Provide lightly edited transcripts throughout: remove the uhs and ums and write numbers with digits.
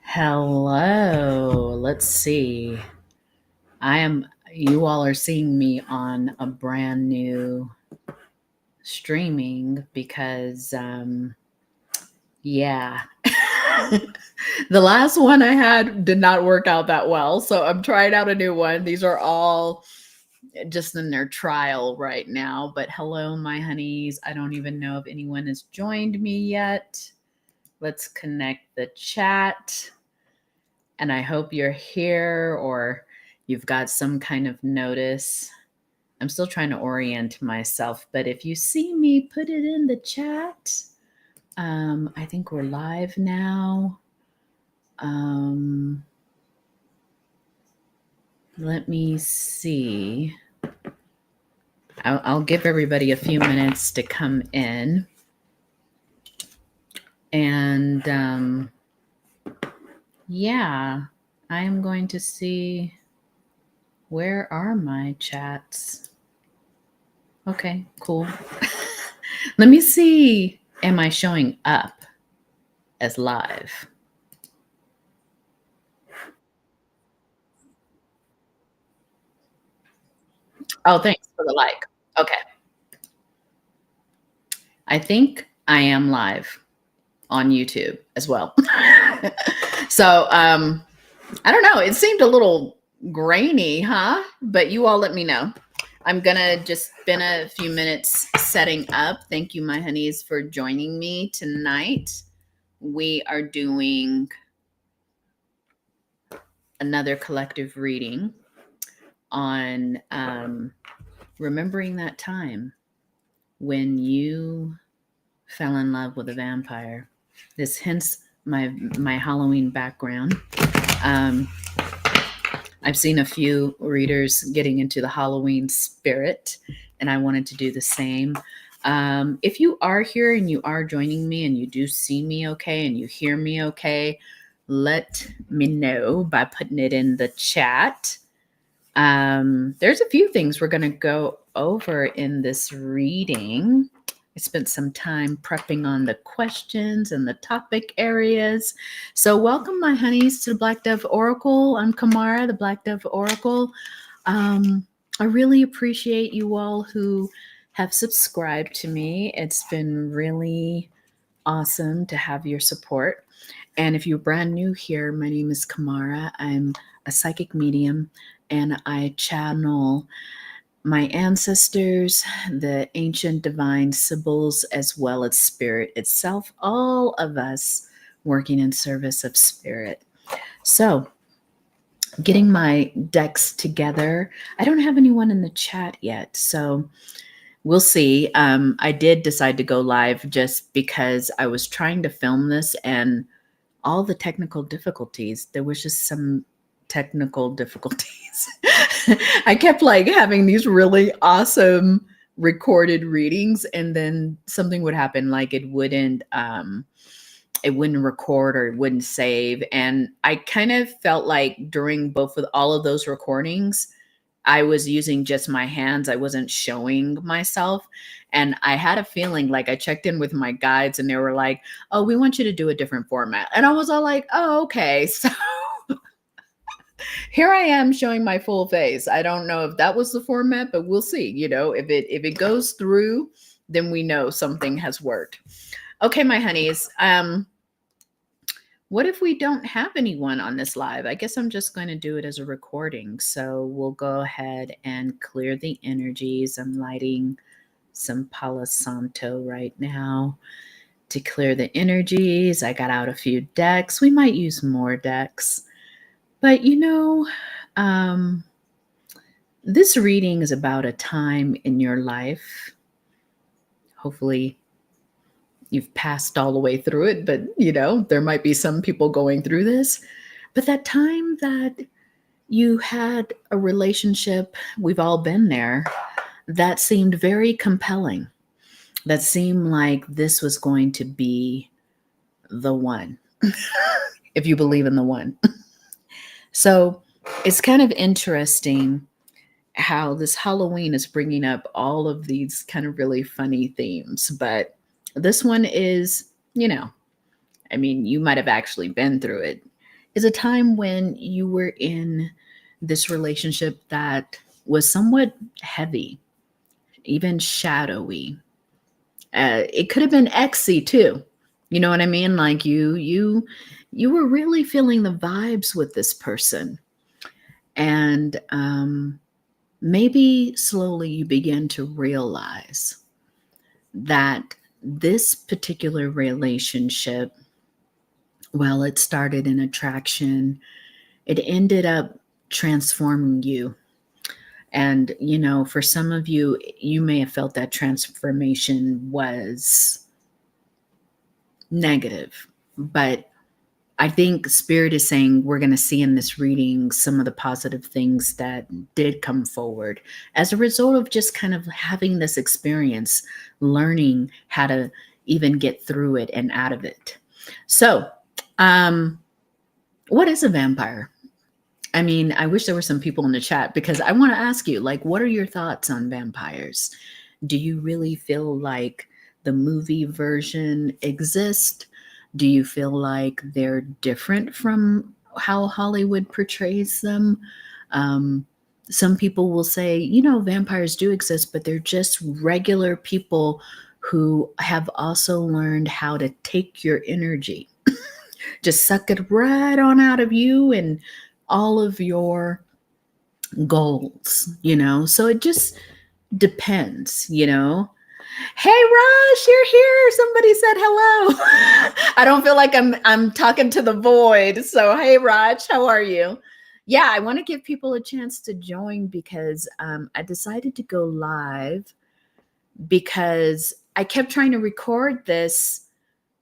Hello. Let's see. You all are seeing me on a brand new streaming because, yeah. The last one I had did not work out that well. So I'm trying out a new one. These are all just in their trial right now. But hello, my honeys. I don't even know if anyone has joined me yet. Let's connect the chat. And I hope you're here or you've got some kind of notice. I'm still trying to orient myself, but if you see me, put it in the chat. I think we're live now. Let me see. I'll give everybody a few minutes to come in. And yeah, I am going to see, where are my chats? Okay, cool. Let me see. Am I showing up as live? Oh, thanks for the like. Okay. I think I am live on YouTube as well. So I don't know. It seemed a little grainy, huh? But you all let me know. I'm going to just spend a few minutes setting up. Thank you, my honeys, for joining me tonight. We are doing another collective reading on remembering that time when you fell in love with a vampire. This hence my Halloween background. I've seen a few readers getting into the Halloween spirit, and I wanted to do the same. If you are here and you are joining me and you do see me okay and you hear me okay, let me know by putting it in the chat. There's a few things we're going to go over in this reading. I spent some time prepping on the questions and the topic areas. So welcome, my honeys, to the Black Dove Oracle. I'm Kamara, the Black Dove Oracle. I really appreciate you all who have subscribed to me. It's been really awesome to have your support. And if you're brand new here, my name is Kamara. I'm a psychic medium, and I channel my ancestors, the ancient divine Sibyls, as well as spirit itself, all of us working in service of spirit. So, getting my decks together. I don't have anyone in the chat yet, so we'll see. I did decide to go live just because I was trying to film this and all the technical difficulties. There was just some technical difficulties. I kept like having these really awesome recorded readings, and then something would happen, like it wouldn't record or it wouldn't save. And I kind of felt like during both of all of those recordings, I was using just my hands. I wasn't showing myself. And I had a feeling, like I checked in with my guides and they were like, oh, we want you to do a different format. And I was all like, oh, okay. So here I am showing my full face. I don't know if that was the format, but we'll see. You know, if it goes through, then we know something has worked. Okay, my honeys. What if we don't have anyone on this live? I guess I'm just going to do it as a recording. So we'll go ahead and clear the energies. I'm lighting some Palo Santo right now to clear the energies. I got out a few decks. We might use more decks. But you know, this reading is about a time in your life. Hopefully you've passed all the way through it, but you know, there might be some people going through this. But that time that you had a relationship, we've all been there, that seemed very compelling. That seemed like this was going to be the one, if you believe in the one. So it's kind of interesting how this Halloween is bringing up all of these kind of really funny themes. But this one is, I mean, you might have actually been through it, is a time when you were in this relationship that was somewhat heavy, even shadowy. It could have been exy too. You know what I mean? Like you were really feeling the vibes with this person, and maybe slowly you begin to realize that this particular relationship, well, it started in attraction, it ended up transforming you. And, for some of you, you may have felt that transformation was negative. But I think Spirit is saying we're going to see in this reading some of the positive things that did come forward as a result of just kind of having this experience, learning how to even get through it and out of it. So, what is a vampire? I mean, I wish there were some people in the chat, because I want to ask you, like, what are your thoughts on vampires? Do you really feel like the movie version exists? Do you feel like they're different from how Hollywood portrays them? Some people will say, vampires do exist, but they're just regular people who have also learned how to take your energy, just suck it right on out of you and all of your goals, So it just depends. Hey Raj, you're here. Somebody said hello. I don't feel like I'm talking to the void. So hey Raj, how are you? Yeah, I want to give people a chance to join, because I decided to go live because I kept trying to record this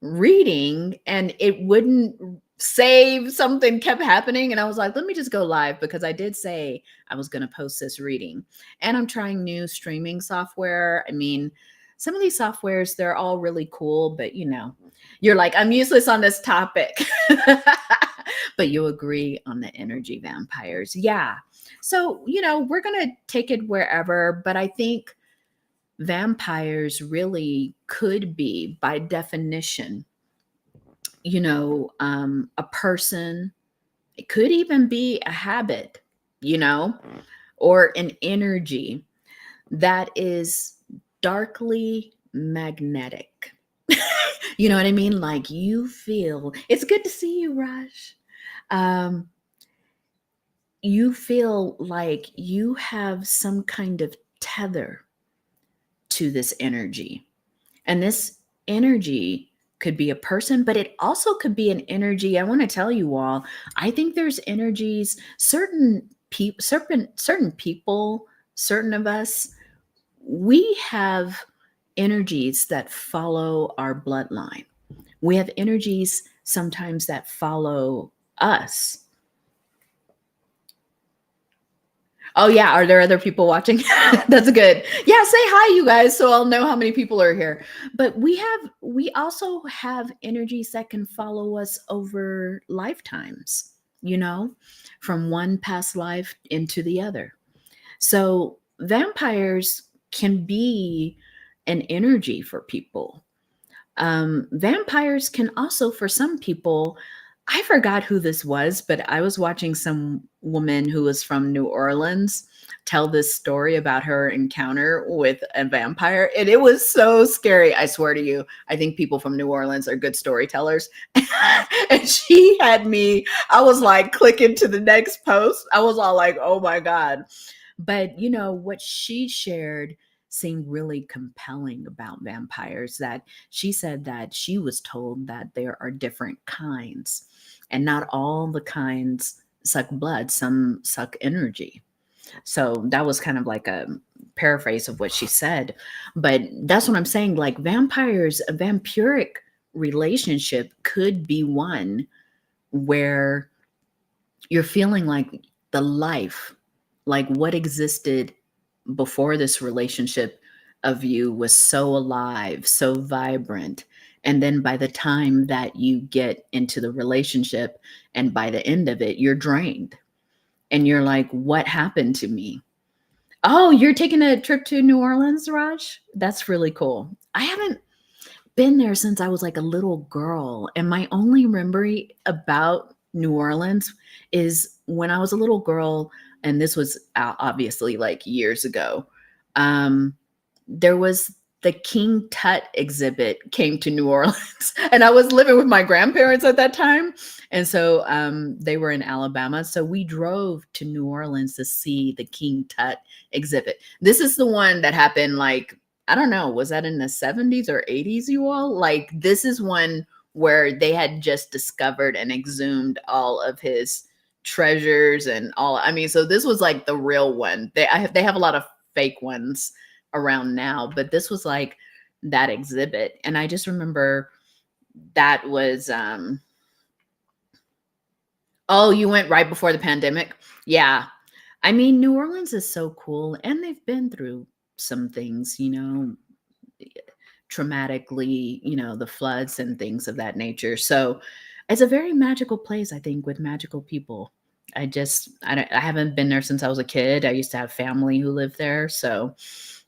reading and it wouldn't save. Something kept happening, and I was like, let me just go live, because I did say I was going to post this reading. And I'm trying new streaming software. I mean, some of these softwares, they're all really cool, but you're like, I'm useless on this topic. But you agree on the energy vampires. Yeah. So, we're going to take it wherever, but I think vampires really could be, by definition, a person. It could even be a habit, or an energy that is darkly magnetic. You know what I mean? Like, you feel, it's good to see you, Raj. You feel like you have some kind of tether to this energy. And this energy could be a person, but it also could be an energy. I want to tell you all, I think there's energies, certain people, certain of us, we have energies that follow our bloodline. We have energies sometimes that follow us. Oh yeah, are there other people watching? That's good. Yeah, say hi, you guys, so I'll know how many people are here. But we also have energies that can follow us over lifetimes, from one past life into the other. So vampires can be an energy for people. Vampires can also, for some people, I forgot who this was, but I was watching some woman who was from New Orleans tell this story about her encounter with a vampire. And it was so scary. I swear to you, I think people from New Orleans are good storytellers. And she had me, I was like clicking to the next post. I was all like, oh my God. But what she shared seemed really compelling about vampires, that she said that she was told that there are different kinds, and not all the kinds suck blood, some suck energy. So that was kind of like a paraphrase of what she said. But that's what I'm saying. Like, vampires, a vampiric relationship could be one where you're feeling like the life, like what existed before this relationship of you was so alive, so vibrant. And then by the time that you get into the relationship and by the end of it, you're drained. And you're like, what happened to me? Oh, you're taking a trip to New Orleans, Raj? That's really cool. I haven't been there since I was like a little girl. And my only memory about New Orleans is when I was a little girl, and this was obviously like years ago. There was the King Tut exhibit came to New Orleans, and I was living with my grandparents at that time. And so they were in Alabama. So we drove to New Orleans to see the King Tut exhibit. This is the one that happened like, I don't know, was that in the 70s or 80s, you all? Like, this is one where they had just discovered and exhumed all of his treasures and all. I mean, so this was like the real one. They have a lot of fake ones around now, but this was like that exhibit. And I just remember that was oh, you went right before the pandemic? Yeah. I mean, New Orleans is so cool, and they've been through some things, traumatically, the floods and things of that nature. So it's a very magical place, I think, with magical people. I haven't been there since I was a kid. I used to have family who lived there. So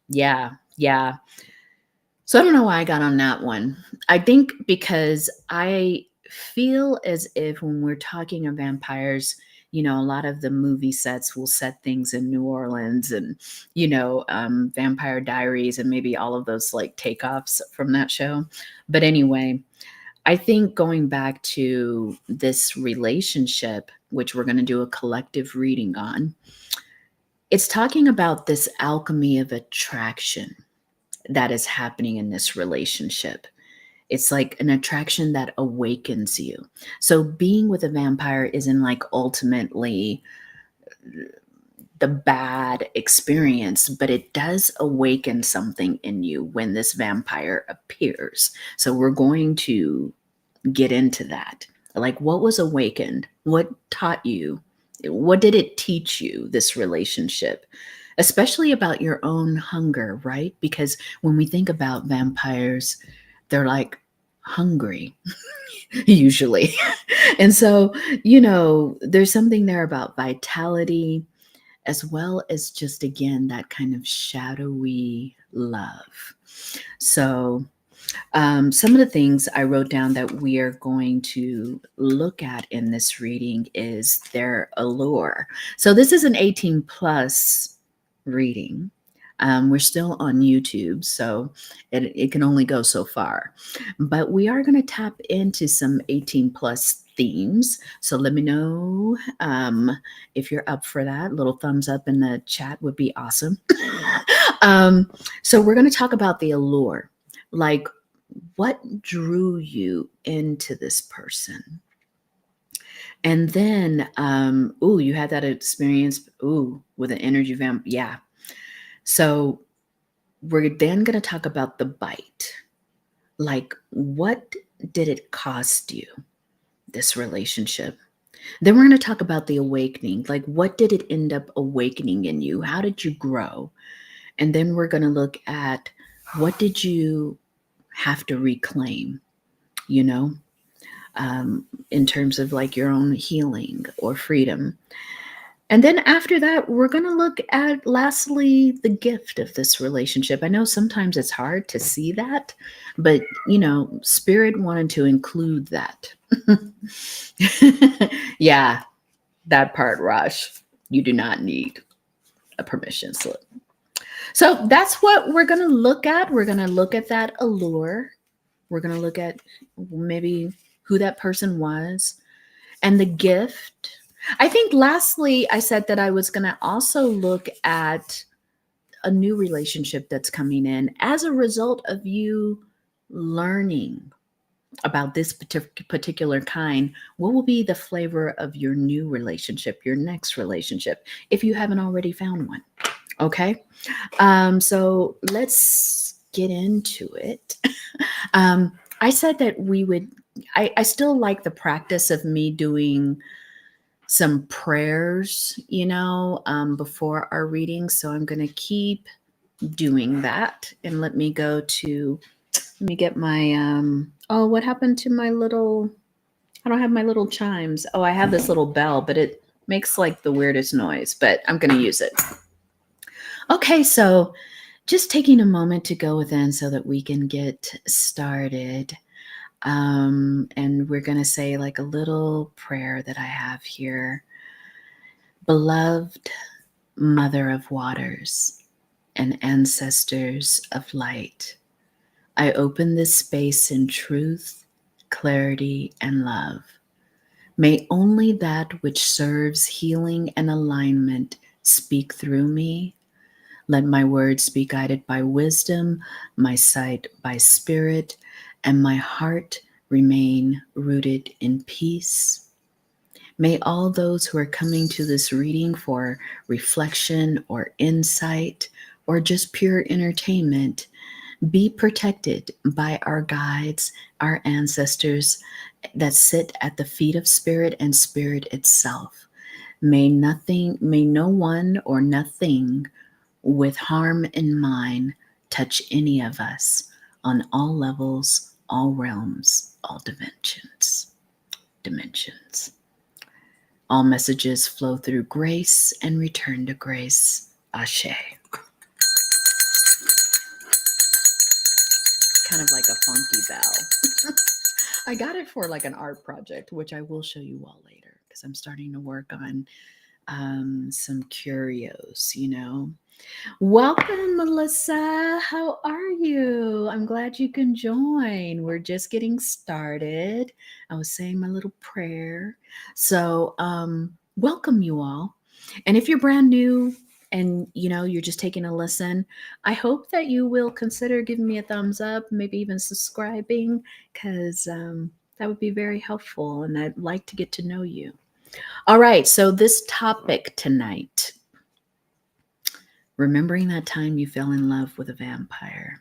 yeah. So I don't know why I got on that one. I think because I feel as if when we're talking of vampires, a lot of the movie sets will set things in New Orleans and, Vampire Diaries and maybe all of those like takeoffs from that show. But anyway, I think going back to this relationship, which we're going to do a collective reading on, it's talking about this alchemy of attraction that is happening in this relationship. It's like an attraction that awakens you. So being with a vampire isn't like ultimately the bad experience, but it does awaken something in you when this vampire appears. So we're going to get into that. Like, what was awakened? What taught you? What did it teach you, this relationship? Especially about your own hunger, right? Because when we think about vampires, they're like hungry, usually. And so, there's something there about vitality, as well as just, again, that kind of shadowy love. So, some of the things I wrote down that we are going to look at in this reading is their allure. So this is an 18 plus reading. We're still on YouTube, so it can only go so far. But we are going to tap into some 18 plus themes. So let me know if you're up for that. Little thumbs up in the chat would be awesome. So we're going to talk about the allure. Like, what drew you into this person? And then, you had that experience, with an energy vamp. Yeah. So we're then going to talk about the bite. Like, what did it cost you, this relationship? Then we're going to talk about the awakening. Like, what did it end up awakening in you? How did you grow? And then we're going to look at what did you have to reclaim, in terms of like your own healing or freedom. And then after that, we're going to look at, lastly, the gift of this relationship. I know sometimes it's hard to see that, but, Spirit wanted to include that. Yeah, that part, Raj. You do not need a permission slip. So that's what we're going to look at. We're going to look at that allure. We're going to look at maybe who that person was and the gift. I think lastly, I said that I was going to also look at a new relationship that's coming in as a result of you learning about this particular kind. What will be the flavor of your new relationship, your next relationship, if you haven't already found one? Okay. So let's get into it. I said that I still like the practice of me doing some prayers, before our reading. So I'm going to keep doing that. And let me get my, what happened to my I don't have my little chimes. Oh, I have this little bell, but it makes like the weirdest noise, but I'm going to use it. Okay, so just taking a moment to go within so that we can get started. And we're going to say like a little prayer that I have here. Beloved Mother of Waters and Ancestors of Light, I open this space in truth, clarity, and love. May only that which serves healing and alignment speak through me. Let my words be guided by wisdom, my sight by spirit, and my heart remain rooted in peace. May all those who are coming to this reading for reflection or insight or just pure entertainment be protected by our guides, our ancestors that sit at the feet of spirit and spirit itself. May no one or nothing with harm in mind touch any of us on all levels, all realms, all dimensions. All messages flow through grace and return to grace. Ashe. Kind of like a funky bell. I got it for like an art project, which I will show you all later because I'm starting to work on some curios, Welcome, Melissa. How are you? I'm glad you can join. We're just getting started. I was saying my little prayer. So, welcome you all. And if you're brand new and you're just taking a listen, I hope that you will consider giving me a thumbs up, maybe even subscribing, because that would be very helpful. And I'd like to get to know you. All right. So this topic tonight. Remembering that time you fell in love with a vampire.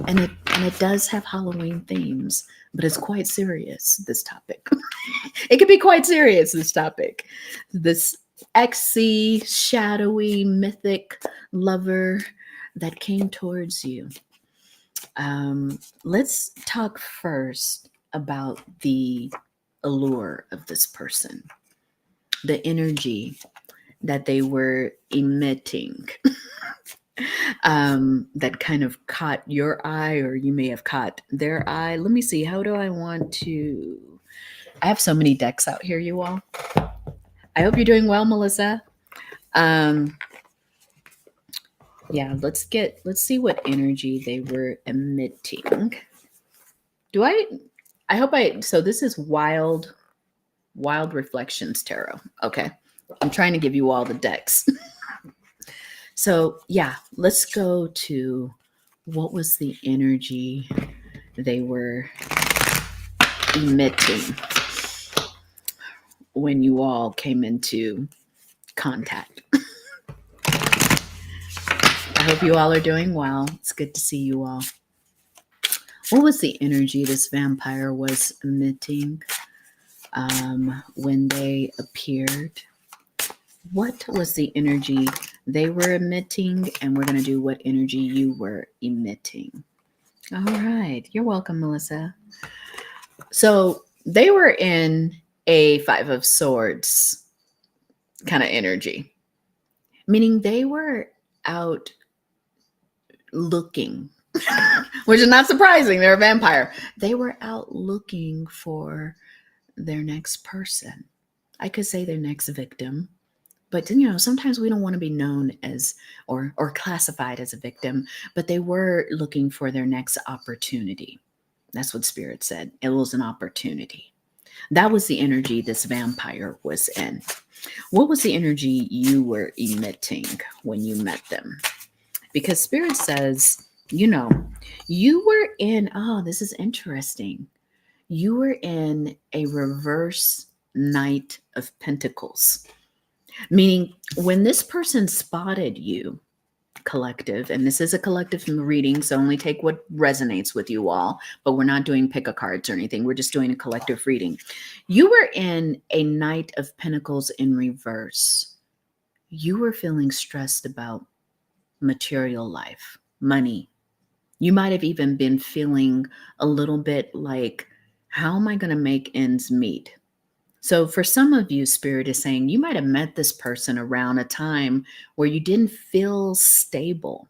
And it does have Halloween themes, but it's quite serious, this topic. It can be quite serious, this topic. This exy, shadowy, mythic lover that came towards you. Let's talk first about the allure of this person, the energy that they were emitting that kind of caught your eye, or you may have caught their eye. Let me see. How do I want to? I have so many decks out here, you all. I hope you're doing well, Melissa. Yeah, let's see what energy they were emitting. So this is Wild Reflections Tarot. Okay. I'm trying to give you all the decks. So yeah, let's go to what was the energy they were emitting when you all came into contact. I hope you all are doing well. It's good to see you all. What was the energy this vampire was emitting when they appeared? What was the energy they were emitting? And we're going to do what energy you were emitting. All right. You're welcome, Melissa. So they were in a Five of Swords kind of energy, meaning they were out looking, which is not surprising. They're a vampire. They were out looking for their next person. I could say their next victim. But, sometimes we don't want to be known as or classified as a victim, but they were looking for their next opportunity. That's what Spirit said. It was an opportunity. That was the energy this vampire was in. What was the energy you were emitting when you met them? Because Spirit says, you were in, this is interesting. You were in a reverse Knight of Pentacles. Meaning when this person spotted you, collective, and this is a collective reading, so only take what resonates with you all, but we're not doing pick a cards or anything. We're just doing a collective reading. You were in a Knight of Pentacles in reverse. You were feeling stressed about material life, money. You might have even been feeling a little bit like, how am I going to make ends meet? So for some of you, Spirit is saying you might have met this person around a time where you didn't feel stable.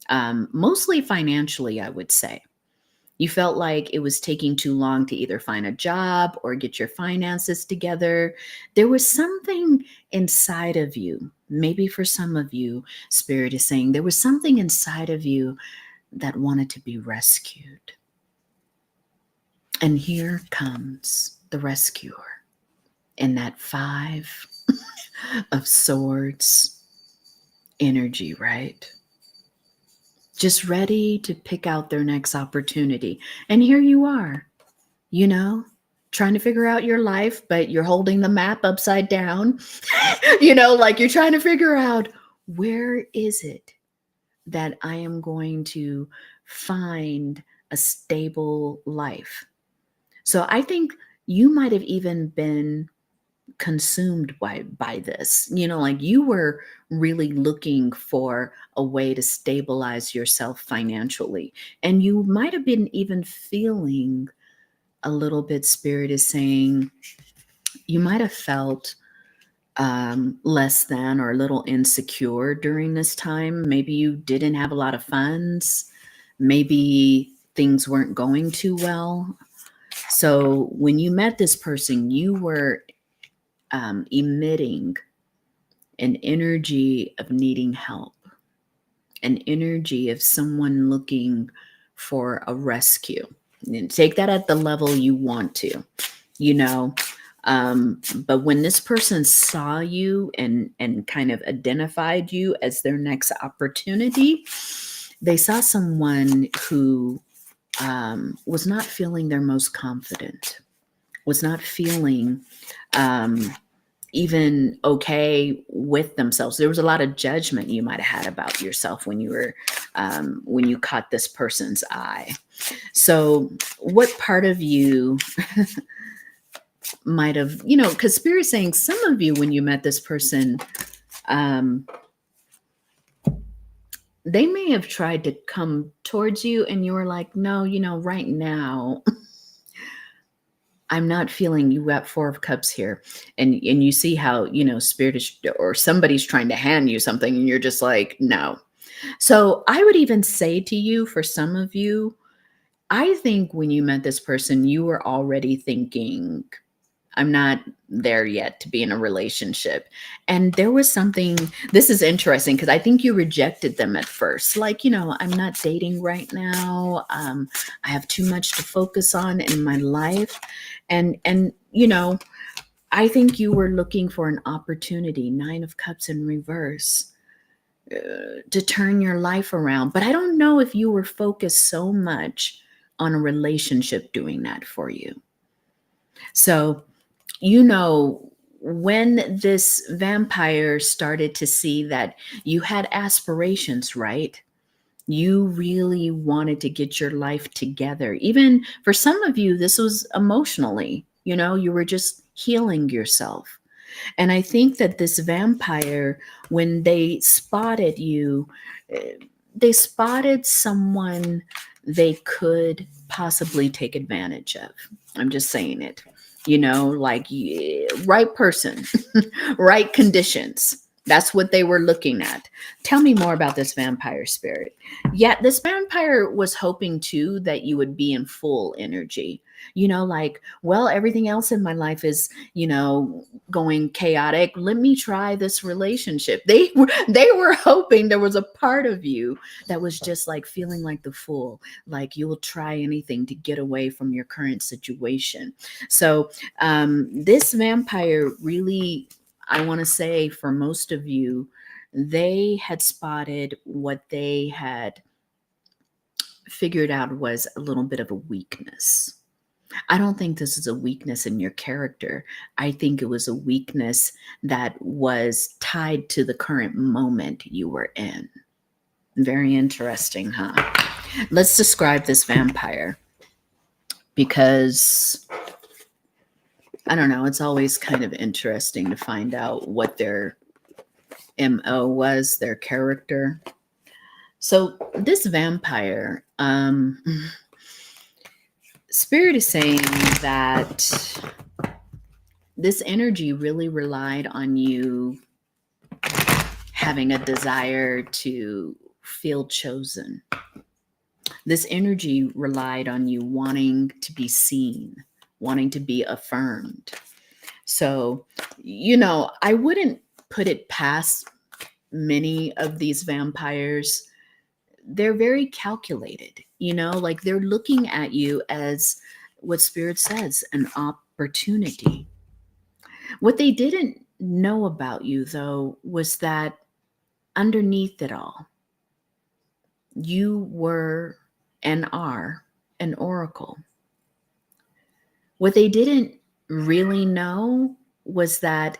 mostly financially, I would say. You felt like it was taking too long to either find a job or get your finances together. There was something inside of you. Maybe for some of you, Spirit is saying there was something inside of you that wanted to be rescued. And here comes the rescuer in that 5 of Swords energy, right? Just ready to pick out their next opportunity. And here you are, trying to figure out your life, but you're holding the map upside down. Like you're trying to figure out, where is it that I am going to find a stable life? So I think you might have even been consumed by this. Like you were really looking for a way to stabilize yourself financially, and you might have been even feeling a little bit, Spirit is saying, you might have felt less than or a little insecure during this time. Maybe you didn't have a lot of funds. Maybe things weren't going too well. So when you met this person, you were emitting an energy of needing help, an energy of someone looking for a rescue. And take that at the level you want to, but when this person saw you and kind of identified you as their next opportunity, they saw someone who was not feeling their most confident, was not feeling even okay with themselves. There was a lot of judgment you might have had about yourself when you caught this person's eye. So what part of you might have, because Spirit's saying some of you, when you met this person, they may have tried to come towards you and you were like, no, right now, I'm not feeling. You got 4 of Cups here. And you see how, Spirit is, or somebody's trying to hand you something and you're just like, no. So I would even say to you, for some of you, I think when you met this person, you were already thinking, I'm not there yet to be in a relationship. And there was something, this is interesting because I think you rejected them at first. Like, I'm not dating right now. I have too much to focus on in my life. And I think you were looking for an opportunity, 9 of Cups in reverse, to turn your life around. But I don't know if you were focused so much on a relationship doing that for you. So, when this vampire started to see that you had aspirations, right? You really wanted to get your life together. Even for some of you, this was emotionally, you were just healing yourself. And I think that this vampire, when they spotted you, they spotted someone they could possibly take advantage of. I'm just saying it. Like right person, right conditions. That's what they were looking at. Tell me more about this vampire, Spirit. Yeah, this vampire was hoping too that you would be in full energy. Like, well, everything else in my life is, going chaotic. Let me try this relationship. They were hoping there was a part of you that was just like feeling like the fool, like you will try anything to get away from your current situation. So this vampire really, I want to say for most of you, they had spotted what they had figured out was a little bit of a weakness. I don't think this is a weakness in your character. I think it was a weakness that was tied to the current moment you were in. Very interesting, huh? Let's describe this vampire, because I don't know, it's always kind of interesting to find out what their MO was, their character. So this vampire, Spirit is saying that this energy really relied on you having a desire to feel chosen. This energy relied on you wanting to be seen, wanting to be affirmed. So, I wouldn't put it past many of these vampires. They're very calculated, like they're looking at you as what Spirit says, an opportunity. What they didn't know about you, though, was that underneath it all, you were and are an oracle. What they didn't really know was that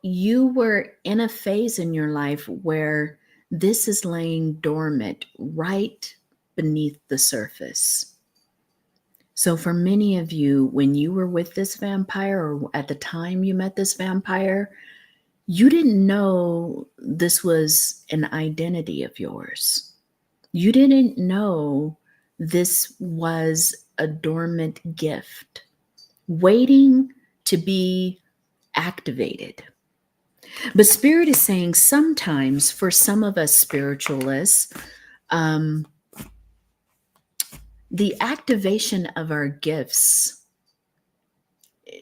you were in a phase in your life where this is laying dormant right beneath the surface. So for many of you, when you were with this vampire, or at the time you met this vampire, you didn't know this was an identity of yours. You didn't know this was a dormant gift waiting to be activated. But Spirit is saying sometimes for some of us spiritualists, the activation of our gifts,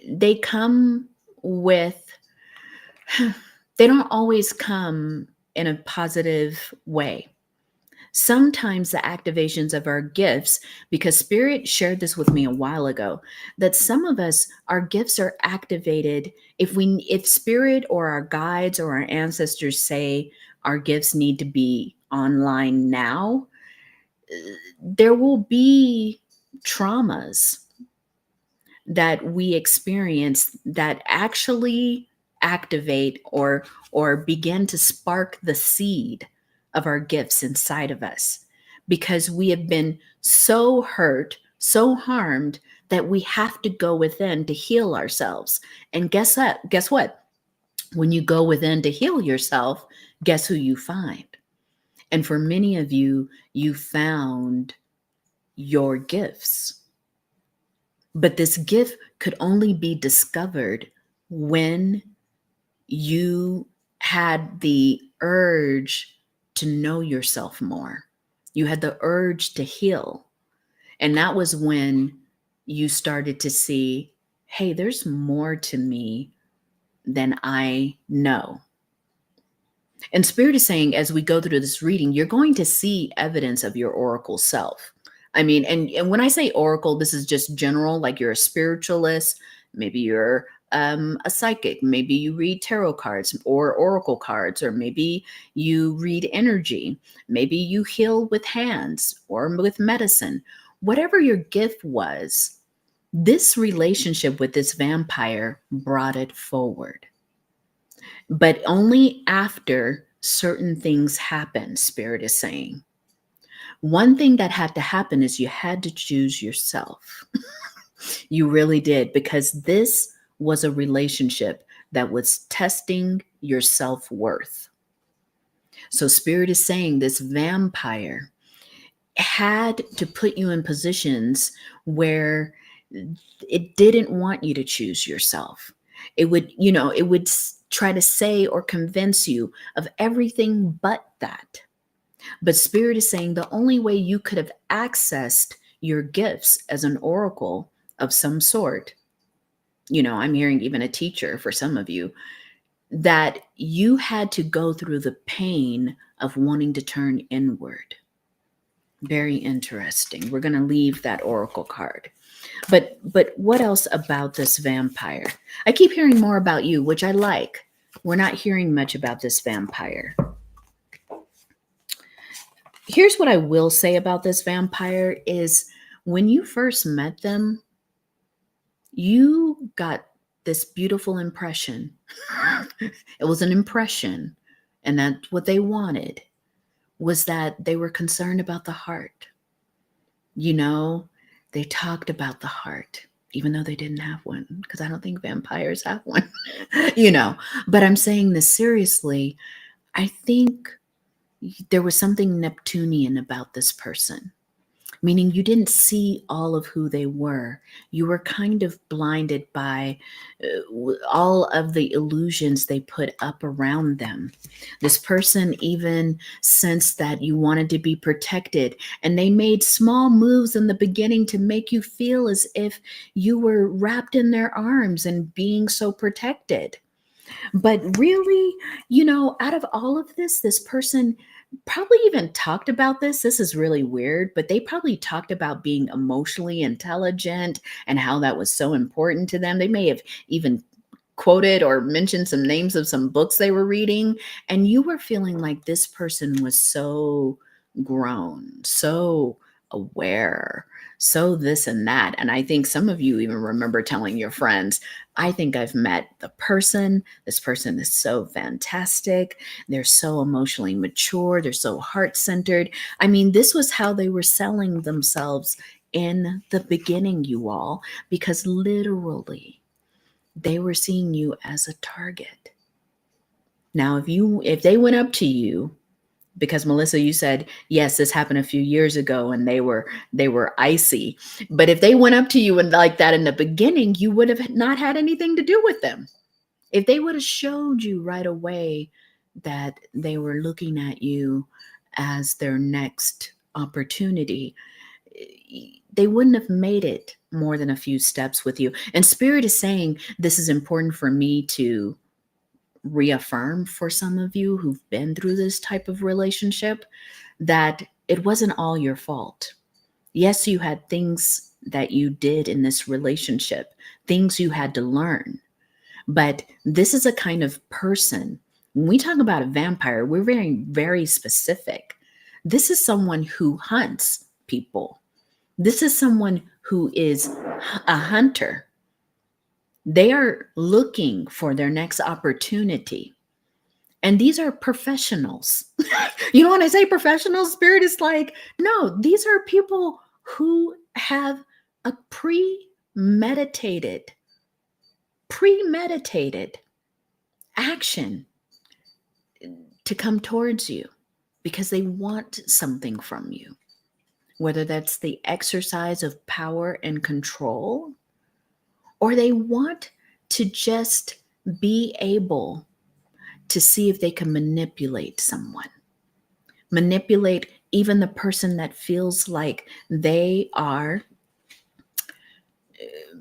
they come with, they don't always come in a positive way. Sometimes the activations of our gifts, because Spirit shared this with me a while ago, that some of us, our gifts are activated if Spirit or our guides or our ancestors say our gifts need to be online now, there will be traumas that we experience that actually activate or begin to spark the seed of our gifts inside of us, because we have been so hurt, so harmed, that we have to go within to heal ourselves. And guess what? When you go within to heal yourself, guess who you find? And for many of you, you found your gifts. But this gift could only be discovered when you had the urge to know yourself more. You had the urge to heal. And that was when you started to see, hey, there's more to me than I know. And Spirit is saying, as we go through this reading, you're going to see evidence of your oracle self. I mean, and when I say oracle, this is just general, like you're a spiritualist, maybe you're a psychic, maybe you read tarot cards or oracle cards, or maybe you read energy, maybe you heal with hands or with medicine. Whatever your gift was, this relationship with this vampire brought it forward. But only after certain things happen, Spirit is saying. One thing that had to happen is you had to choose yourself. You really did, because this was a relationship that was testing your self-worth. So Spirit is saying this vampire had to put you in positions where it didn't want you to choose yourself. It would, it would try to say or convince you of everything but that. But Spirit is saying the only way you could have accessed your gifts as an oracle of some sort, I'm hearing even a teacher for some of you, that you had to go through the pain of wanting to turn inward. Very interesting. We're going to leave that oracle card. But what else about this vampire? I keep hearing more about you, which I like. We're not hearing much about this vampire. Here's what I will say about this vampire is when you first met them, you got this beautiful impression. It was an impression. And that's what they wanted, was that they were concerned about the heart. They talked about the heart, even though they didn't have one, because I don't think vampires have one, But I'm saying this seriously. I think there was something Neptunian about this person. meaning you didn't see all of who they were. You were kind of blinded by all of the illusions they put up around them. This person even sensed that you wanted to be protected, and they made small moves in the beginning to make you feel as if you were wrapped in their arms and being so protected. But really, out of all of this person probably even talked about this. This is really weird, but they probably talked about being emotionally intelligent and how that was so important to them. They may have even quoted or mentioned some names of some books they were reading, and you were feeling like this person was so grown, so aware, so this and that. And I think some of you even remember telling your friends, I think I've met the person. This person is so fantastic. They're so emotionally mature. They're so heart-centered. I mean, this was how they were selling themselves in the beginning, you all, because literally they were seeing you as a target. Now, if they went up to you, because Melissa, you said, yes, this happened a few years ago and they were icy. But if they went up to you and like that in the beginning, you would have not had anything to do with them. If they would have showed you right away that they were looking at you as their next opportunity, they wouldn't have made it more than a few steps with you. And Spirit is saying, this is important for me to reaffirm for some of you who've been through this type of relationship, that it wasn't all your fault. Yes, you had things that you did in this relationship, things you had to learn, but this is a kind of person. When we talk about a vampire, we're very, very specific. This is someone who hunts people. This is someone who is a hunter. They are looking for their next opportunity. And these are professionals. When I say professional, Spirit is like, no, these are people who have a premeditated action to come towards you because they want something from you, whether that's the exercise of power and control, or they want to just be able to see if they can manipulate someone, manipulate even the person that feels like they are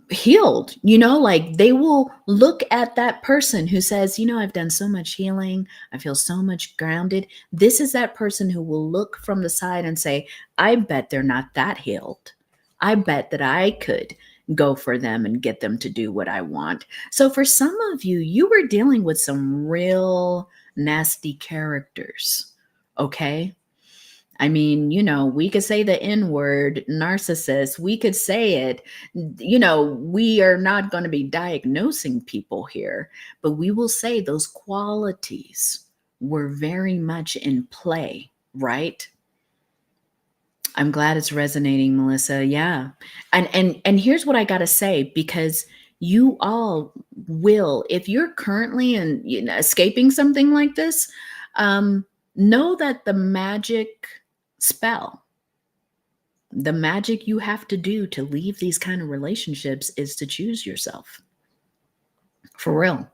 healed. Like they will look at that person who says, I've done so much healing, I feel so much grounded. This is that person who will look from the side and say, I bet they're not that healed. I bet that I could go for them and get them to do what I want. So for some of you, you were dealing with some real nasty characters. Okay. I mean, we could say the N word, narcissist, we could say it. We are not going to be diagnosing people here, but we will say those qualities were very much in play, right? I'm glad it's resonating, Melissa. Yeah. And here's what I got to say, because you all will, if you're currently escaping something like this, know that the magic spell, the magic you have to do to leave these kind of relationships is to choose yourself. For real.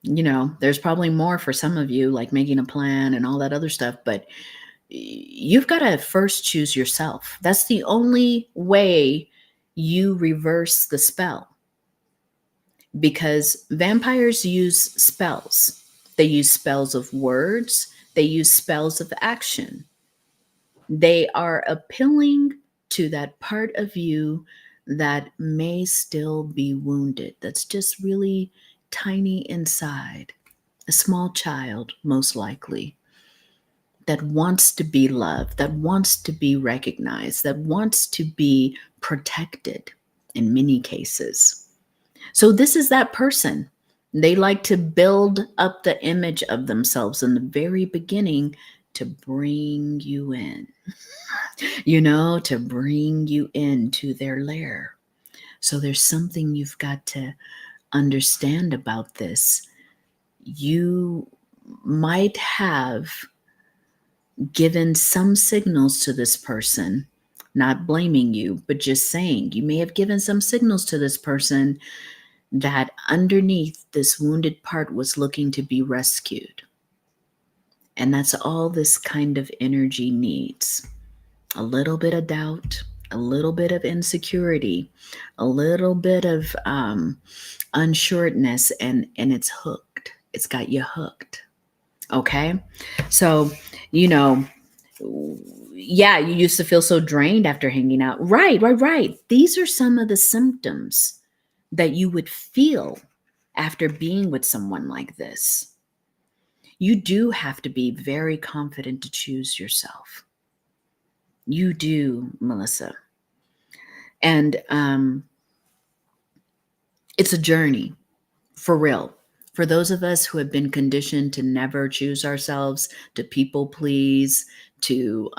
There's probably more for some of you, like making a plan and all that other stuff, but you've got to first choose yourself. That's the only way you reverse the spell, because vampires use spells. They use spells of words. They use spells of action. They are appealing to that part of you that may still be wounded, that's just really tiny inside, a small child, most likely, that wants to be loved, that wants to be recognized, that wants to be protected in many cases. So this is that person. They like to build up the image of themselves in the very beginning to bring you in, to bring you into their lair. So there's something you've got to understand about this. You might have given some signals to this person not blaming you, but just saying you may have given some signals to this person that underneath this wounded part was looking to be rescued. And that's all this kind of energy needs. A little bit of doubt, a little bit of insecurity, a little bit of unsureness, and it's hooked. It's got you hooked. Okay? So, yeah, you used to feel so drained after hanging out. Right. These are some of the symptoms that you would feel after being with someone like this. You do have to be very confident to choose yourself. You do, Melissa. And it's a journey, for real. For those of us who have been conditioned to never choose ourselves, to people please, to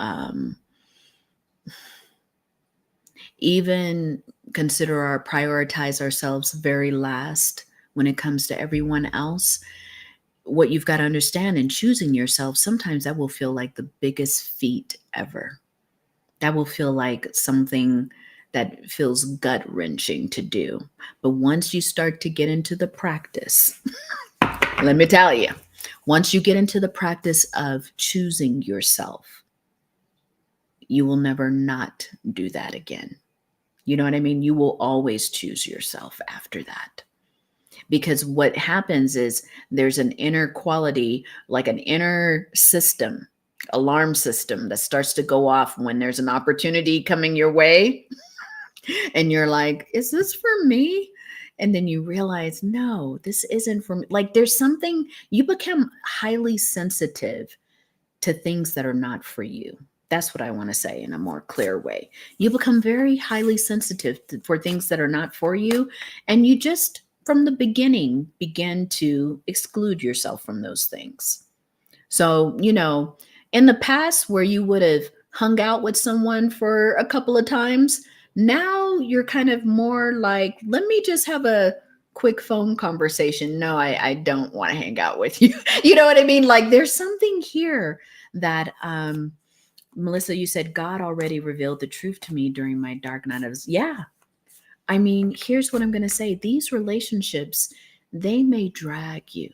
even prioritize ourselves very last when it comes to everyone else, what you've got to understand in choosing yourself, sometimes that will feel like the biggest feat ever. That will feel like something that feels gut-wrenching to do. But once you start to get into the practice, let me tell you, once you get into the practice of choosing yourself, you will never not do that again. You know what I mean? You will always choose yourself after that. Because what happens is there's an inner quality, like an inner system, alarm system that starts to go off when there's an opportunity coming your way. And you're like, is this for me? And then you realize, no, this isn't for me. Like there's something, you become highly sensitive to things that are not for you. That's what I want to say in a more clear way. You become very highly sensitive for things that are not for you. And you just, from the beginning, begin to exclude yourself from those things. So, in the past where you would have hung out with someone for a couple of times, now you're kind of more like, let me just have a quick phone conversation. No, I don't want to hang out with you. You know what I mean? Like there's something here that, Melissa, you said God already revealed the truth to me during my dark night. Yeah. I mean, here's what I'm going to say. These relationships, they may drag you.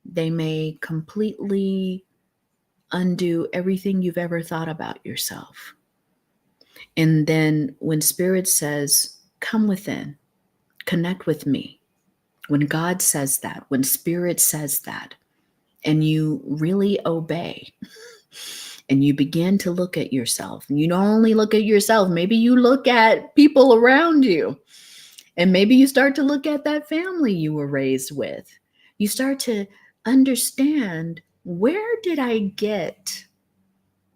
They may completely undo everything you've ever thought about yourself. And then when Spirit says, come within, connect with me, when God says that, when Spirit says that, and you really obey, and you begin to look at yourself, and you don't only look at yourself, maybe you look at people around you, and maybe you start to look at that family you were raised with. You start to understand, where did I get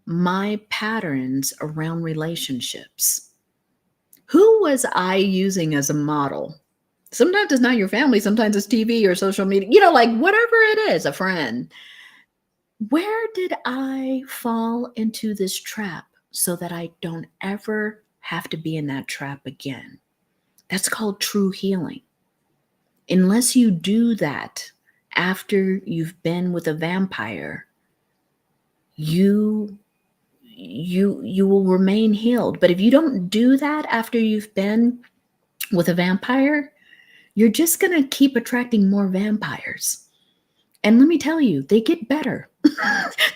my patterns around relationships? Who was I using as a model? Sometimes it's not your family, sometimes it's TV or social media, like whatever it is, a friend. Where did I fall into this trap so that I don't ever have to be in that trap again? That's called true healing. Unless you do that after you've been with a vampire, you will remain healed. But if you don't do that after you've been with a vampire, you're just going to keep attracting more vampires. And let me tell you, they get better.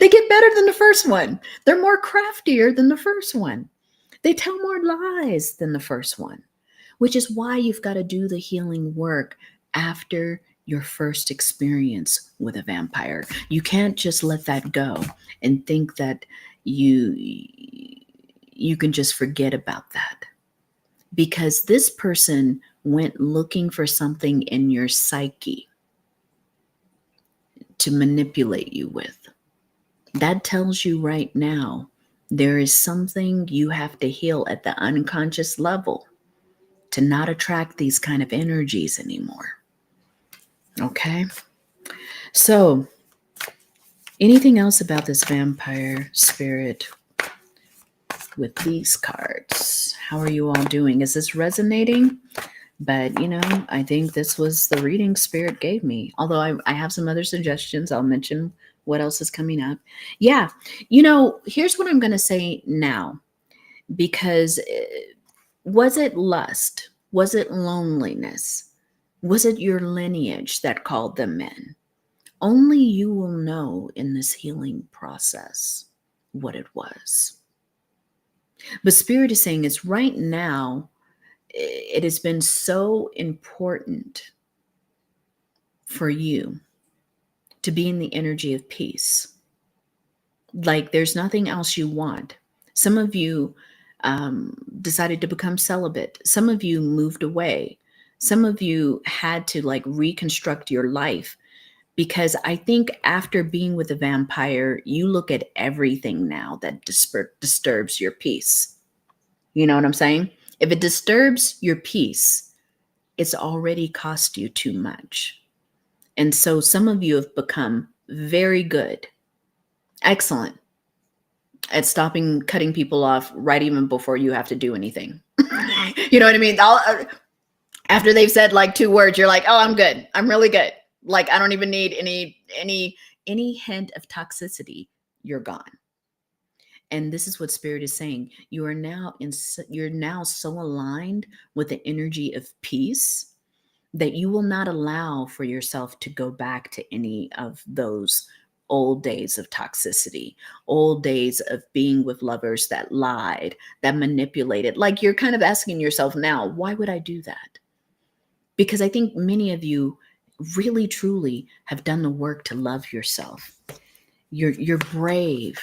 They get better than the first one. They're more craftier than the first one. They tell more lies than the first one, which is why you've got to do the healing work after your first experience with a vampire. You can't just let that go and think that you can just forget about that, because this person went looking for something in your psyche to manipulate you with. That tells you right now there is something you have to heal at the unconscious level to not attract these kind of energies anymore. Okay? So, anything else about this vampire spirit with these cards? How are you all doing? Is this resonating? But, I think this was the reading Spirit gave me. Although I have some other suggestions. I'll mention what else is coming up. Yeah. Here's what I'm going to say now. because was it lust? Was it loneliness? Was it your lineage that called them in? Only you will know in this healing process what it was. But Spirit is saying it's right now, it has been so important for you to be in the energy of peace. Like there's nothing else you want. Some of you decided to become celibate. Some of you moved away. Some of you had to like reconstruct your life, because I think after being with a vampire, you look at everything now that disturbs your peace. You know what I'm saying? If it disturbs your peace, it's already cost you too much. And so some of you have become very good, excellent at stopping cutting people off right even before you have to do anything. You know what I mean? After they've said like 2 words, you're like, oh, I'm good. I'm really good. Like, I don't even need any hint of toxicity. You're gone. And this is what Spirit is saying. You're now so aligned with the energy of peace that you will not allow for yourself to go back to any of those old days of toxicity, old days of being with lovers that lied, that manipulated. Like you're kind of asking yourself now, why would I do that? Because I think many of you really truly have done the work to love yourself. You're brave,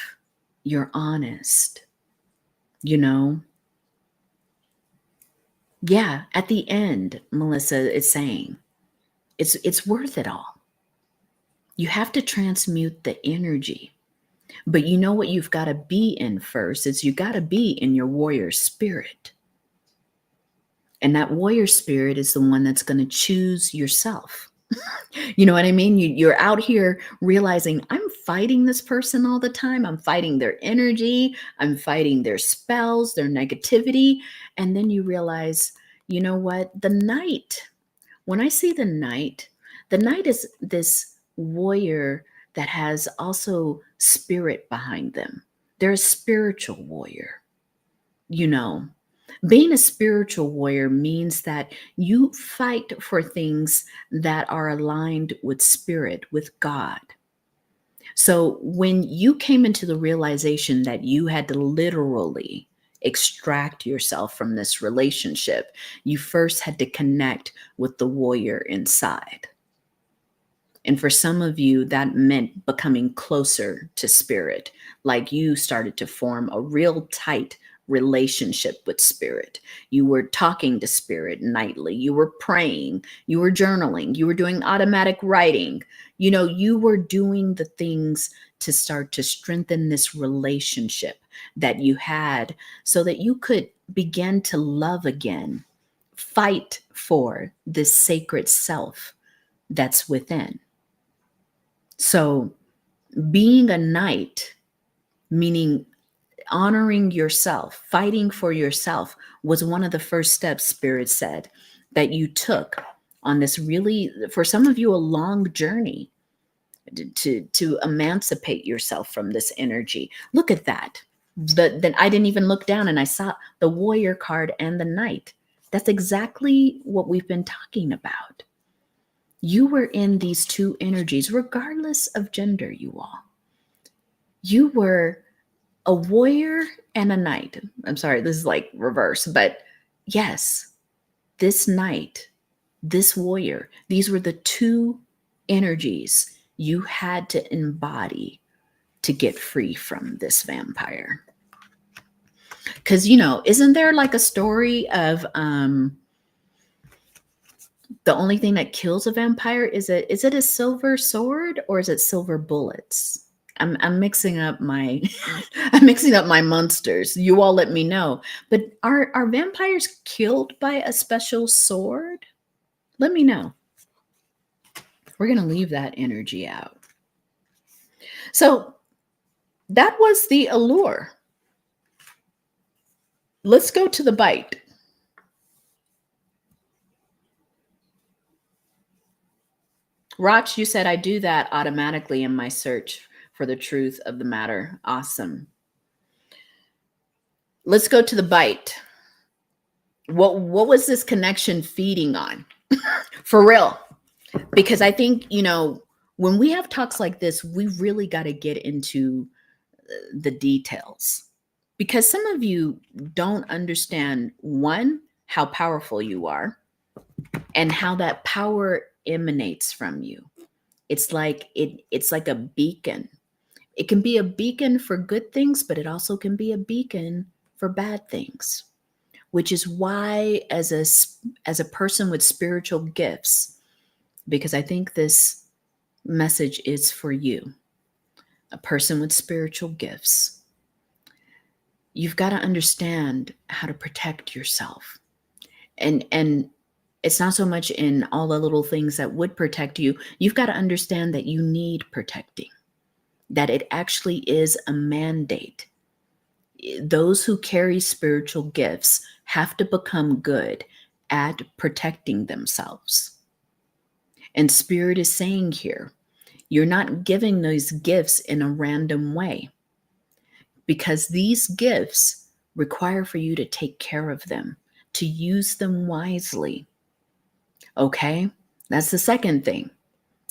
you're honest, you know. Yeah, at the end, Melissa is saying it's worth it all. You have to transmute the energy. But you know what you've got to be in first is you got to be in your warrior spirit. And that warrior spirit is the one that's going to choose yourself. You know what I mean? You're out here realizing I'm fighting this person all the time. I'm fighting their energy. I'm fighting their spells, their negativity. And then you realize, you know what? The knight, when I see the knight is this warrior that has also spirit behind them. They're a spiritual warrior, you know. Being a spiritual warrior means that you fight for things that are aligned with spirit, with God. So when you came into the realization that you had to literally extract yourself from this relationship, you first had to connect with the warrior inside. And for some of you, that meant becoming closer to spirit, like you started to form a real tight relationship with spirit. You were talking to spirit nightly. You were praying. You were journaling. You were doing automatic writing. You know, you were doing the things to start to strengthen this relationship that you had so that you could begin to love again, fight for this sacred self that's within. So being a knight, meaning honoring yourself, fighting for yourself, was one of the first steps, Spirit said, that you took on this really, for some of you, a long journey to emancipate yourself from this energy. Look at that. Then I didn't even look down and I saw the warrior card and the knight. That's exactly what we've been talking about. You were in these two energies, regardless of gender, you all. You were a warrior and a knight. I'm sorry, this is like reverse, but yes, this knight, this warrior, these were the two energies you had to embody to get free from this vampire. Because, you know, isn't there like a story of the only thing that kills a vampire is it a silver sword or is it silver bullets? I'm mixing up my I'm mixing up my monsters. You all let me know. But are vampires killed by a special sword? Let me know. We're gonna leave that energy out. So that was the allure. Let's go to the bite. Rach, you said I do that automatically in my search for the truth of the matter. Awesome. let's go to the bite. What was this connection feeding on? For real. Because I think, when we have talks like this, we really got to get into the details. Because some of you don't understand, one, how powerful you are and how that power emanates from you. It's like it's like a beacon. It can be a beacon for good things, but it also can be a beacon for bad things. Which is why, as a person with spiritual gifts, because I think this message is for you, a person with spiritual gifts, you've got to understand how to protect yourself. And it's not so much in all the little things that would protect you. You've got to understand that you need protecting, that it actually is a mandate. Those who carry spiritual gifts have to become good at protecting themselves. And Spirit is saying here, you're not giving those gifts in a random way, because these gifts require for you to take care of them, to use them wisely. Okay? That's the second thing.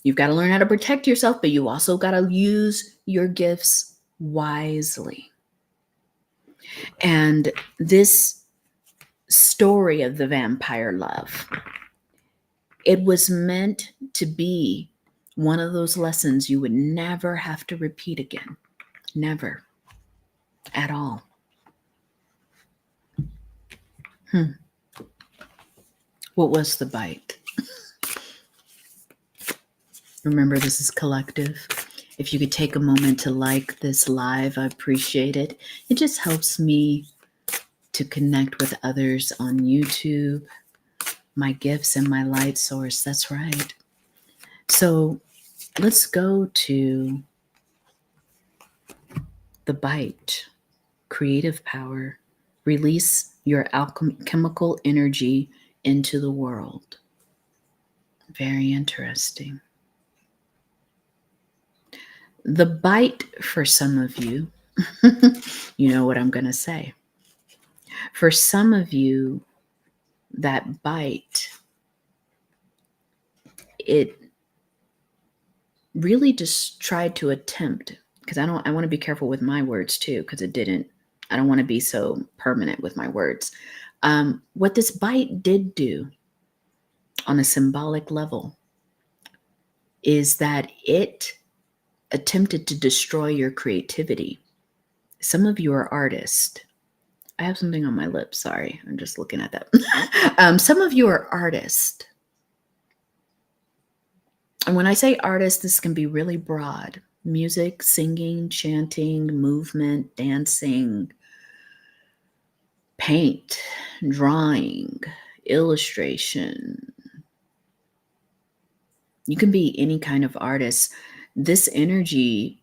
You've got to learn how to protect yourself, but you also got to use your gifts wisely. And this story of the vampire love, it was meant to be one of those lessons you would never have to repeat again. Never. At all. What was the bite? Remember, this is collective. If you could take a moment to like this live, I appreciate it. It just helps me to connect with others on YouTube, my gifts and my light source. That's right. So let's go to the bite. Creative power. Release your alchemical energy into the world. Very interesting. The bite, for some of you, you know what I'm going to say. For some of you, that bite, it really just tried to attempt, because I want to be careful with my words too, because I don't want to be so permanent with my words. What this bite did do on a symbolic level is that it attempted to destroy your creativity. Some of you are artists. I have something on my lips. Sorry, I'm just looking at that. Some of you are artists. And when I say artist, this can be really broad. Music, singing, chanting, movement, dancing, paint, drawing, illustration. You can be any kind of artist. This energy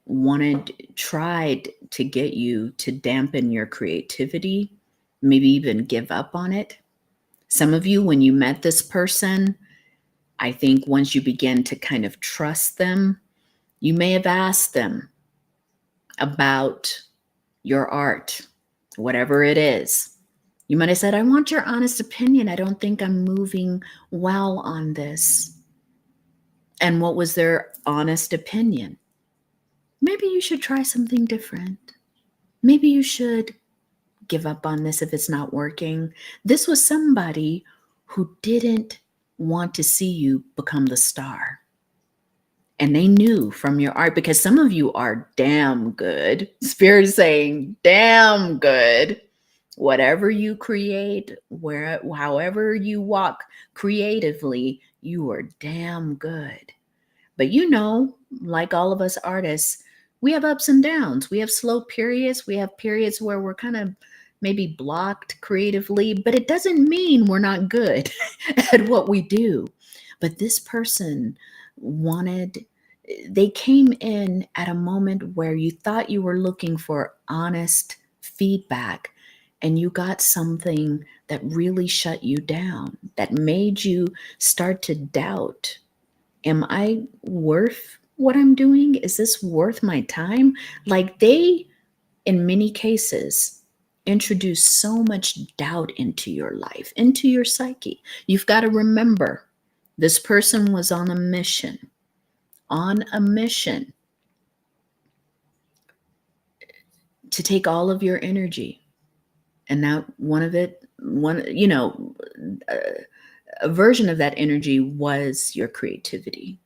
tried to get you to dampen your creativity, maybe even give up on it. Some of you, when you met this person, I think once you begin to kind of trust them, you may have asked them about your art, whatever it is. You might have said, I want your honest opinion. I don't think I'm moving well on this. And what was their honest opinion? Maybe you should try something different. Maybe you should give up on this if it's not working. This was somebody who didn't want to see you become the star. And they knew from your art, because some of you are damn good. Spirit is saying, damn good. Whatever you create, however you walk creatively, you are damn good. But like all of us artists, we have ups and downs. We have slow periods. We have periods where we're kind of maybe blocked creatively, but it doesn't mean we're not good at what we do. But this person they came in at a moment where you thought you were looking for honest feedback, and you got something that really shut you down, that made you start to doubt, am I worth what I'm doing? Is this worth my time? Like, they, in many cases, introduce so much doubt into your life, into your psyche. You've got to remember this person was on a mission to take all of your energy. And now a version of that energy was your creativity.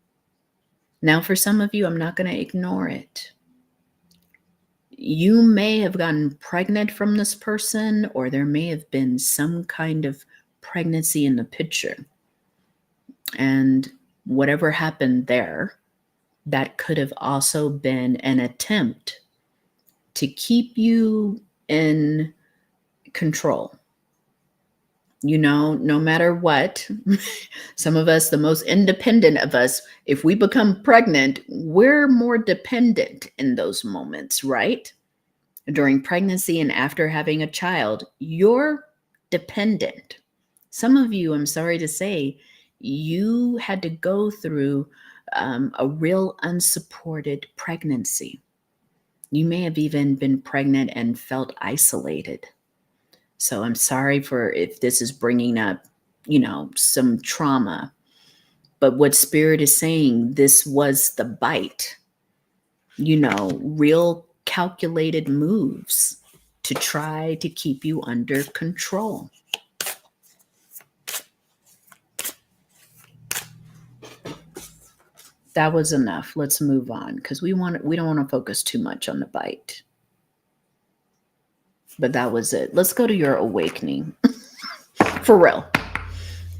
Now, for some of you, I'm not going to ignore it. You may have gotten pregnant from this person, or there may have been some kind of pregnancy in the picture. And whatever happened there, that could have also been an attempt to keep you in control. No matter what, some of us, the most independent of us, if we become pregnant, we're more dependent in those moments, right? During pregnancy and after having a child, you're dependent. Some of you, I'm sorry to say, you had to go through a real unsupported pregnancy. You may have even been pregnant and felt isolated. So I'm sorry if this is bringing up, some trauma. But what Spirit is saying, this was the bite, real calculated moves to try to keep you under control. That was enough. Let's move on, because we don't want to focus too much on the bite. But that was it. Let's go to your awakening. For real.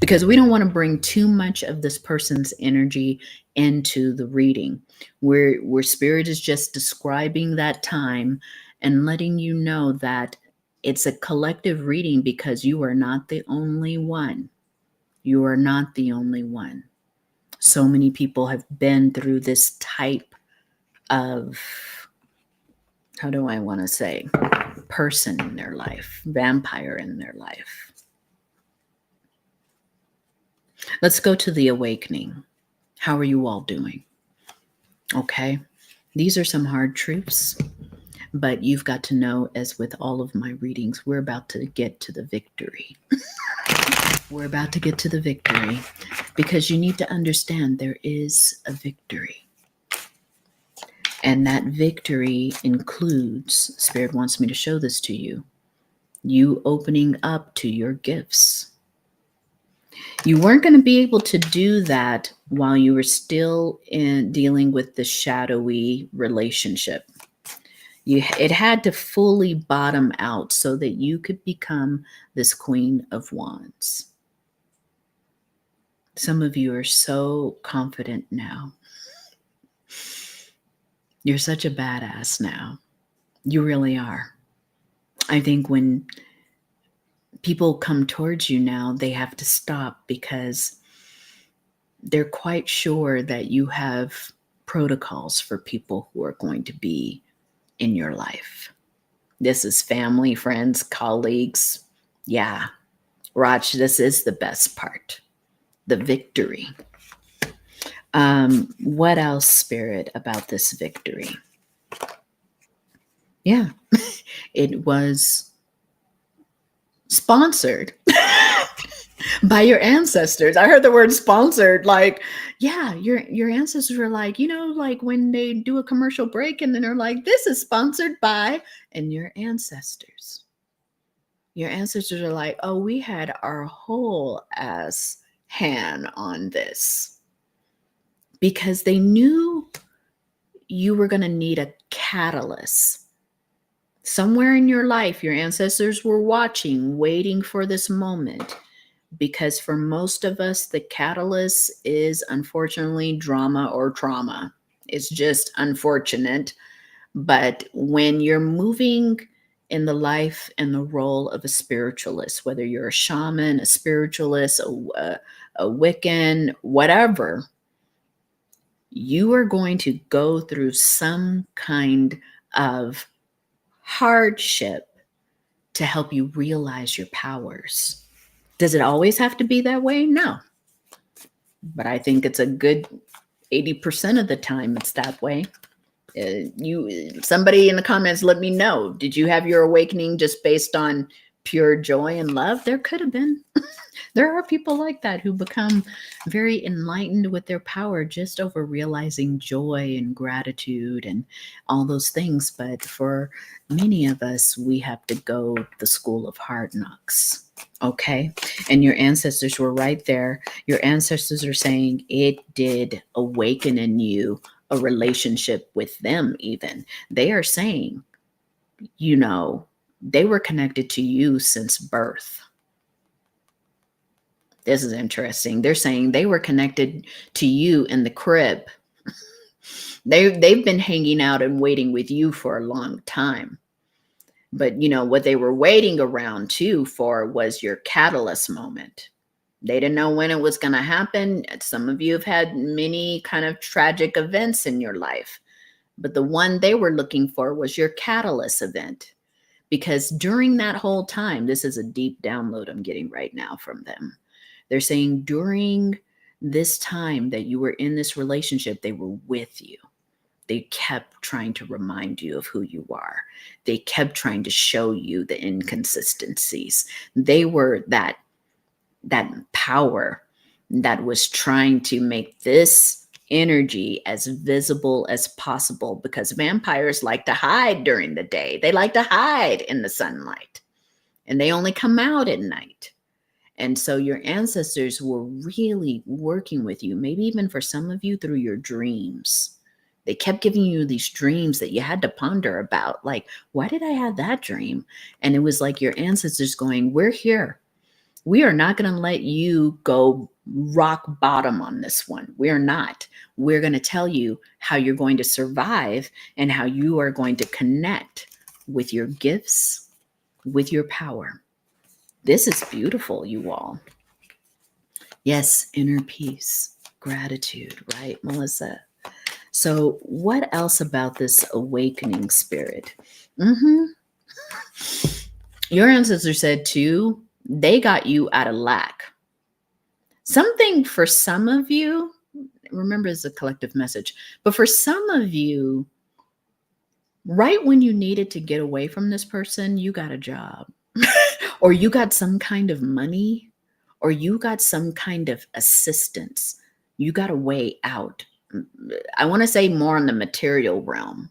Because we don't want to bring too much of this person's energy into the reading. Where Spirit is just describing that time and letting you know that it's a collective reading, because you are not the only one. You are not the only one. So many people have been through this type of, how do I want to say, person in their life, vampire in their life. Let's go to the awakening. How are you all doing? Okay. These are some hard truths, but you've got to know, as with all of my readings, we're about to get to the victory. We're about to get to the victory, because you need to understand there is a victory. And that victory includes, Spirit wants me to show this to you, you opening up to your gifts. You weren't going to be able to do that while you were still dealing with the shadowy relationship. It had to fully bottom out so that you could become this Queen of Wands. Some of you are so confident now. You're such a badass now. You really are. I think when people come towards you now, they have to stop, because they're quite sure that you have protocols for people who are going to be in your life. This is family, friends, colleagues. Yeah, Raj, this is the best part, the victory. What else, Spirit, about this victory? Yeah, it was sponsored by your ancestors. I heard the word sponsored, like, yeah, your ancestors were like, like when they do a commercial break and then they're like, this is sponsored by, and your ancestors are like, oh, we had our whole ass hand on this, because they knew you were going to need a catalyst. Somewhere in your life, your ancestors were watching, waiting for this moment, because for most of us, the catalyst is unfortunately drama or trauma. It's just unfortunate. But when you're moving in the life and the role of a spiritualist, whether you're a shaman, a spiritualist, a Wiccan, whatever, you are going to go through some kind of hardship to help you realize your powers. Does it always have to be that way? No. But I think it's a good 80% of the time it's that way. Somebody in the comments, let me know. Did you have your awakening just based on pure joy and love? There could have been. There are people like that who become very enlightened with their power just over realizing joy and gratitude and all those things. But for many of us, we have to go the school of hard knocks. Okay. And your ancestors were right there. Your ancestors are saying it did awaken in you a relationship with them, even. They are saying, they were connected to you since birth. This is interesting. They're saying they were connected to you in the crib. They've been hanging out and waiting with you for a long time. But what they were waiting around too for was your catalyst moment. They didn't know when it was going to happen. Some of you have had many kind of tragic events in your life, but the one they were looking for was your catalyst event. Because during that whole time, this is a deep download I'm getting right now from them. They're saying during this time that you were in this relationship, they were with you. They kept trying to remind you of who you are. They kept trying to show you the inconsistencies. They were that power that was trying to make this energy as visible as possible, because vampires like to hide during the day. They like to hide in the sunlight, and they only come out at night. And so your ancestors were really working with you, maybe even for some of you through your dreams. They kept giving you these dreams that you had to ponder about, like, why did I have that dream? And it was like your ancestors going, we're here. We are not going to let you go rock bottom on this one. We're not. We're going to tell you how you're going to survive and how you are going to connect with your gifts, with your power. This is beautiful, you all. Yes, inner peace, gratitude, right, Melissa? So what else about this awakening spirit? Your ancestors said too, they got you out of lack. Something for some of you, remember it's a collective message, but for some of you, right when you needed to get away from this person, you got a job or you got some kind of money or you got some kind of assistance. You got a way out. I want to say more on the material realm,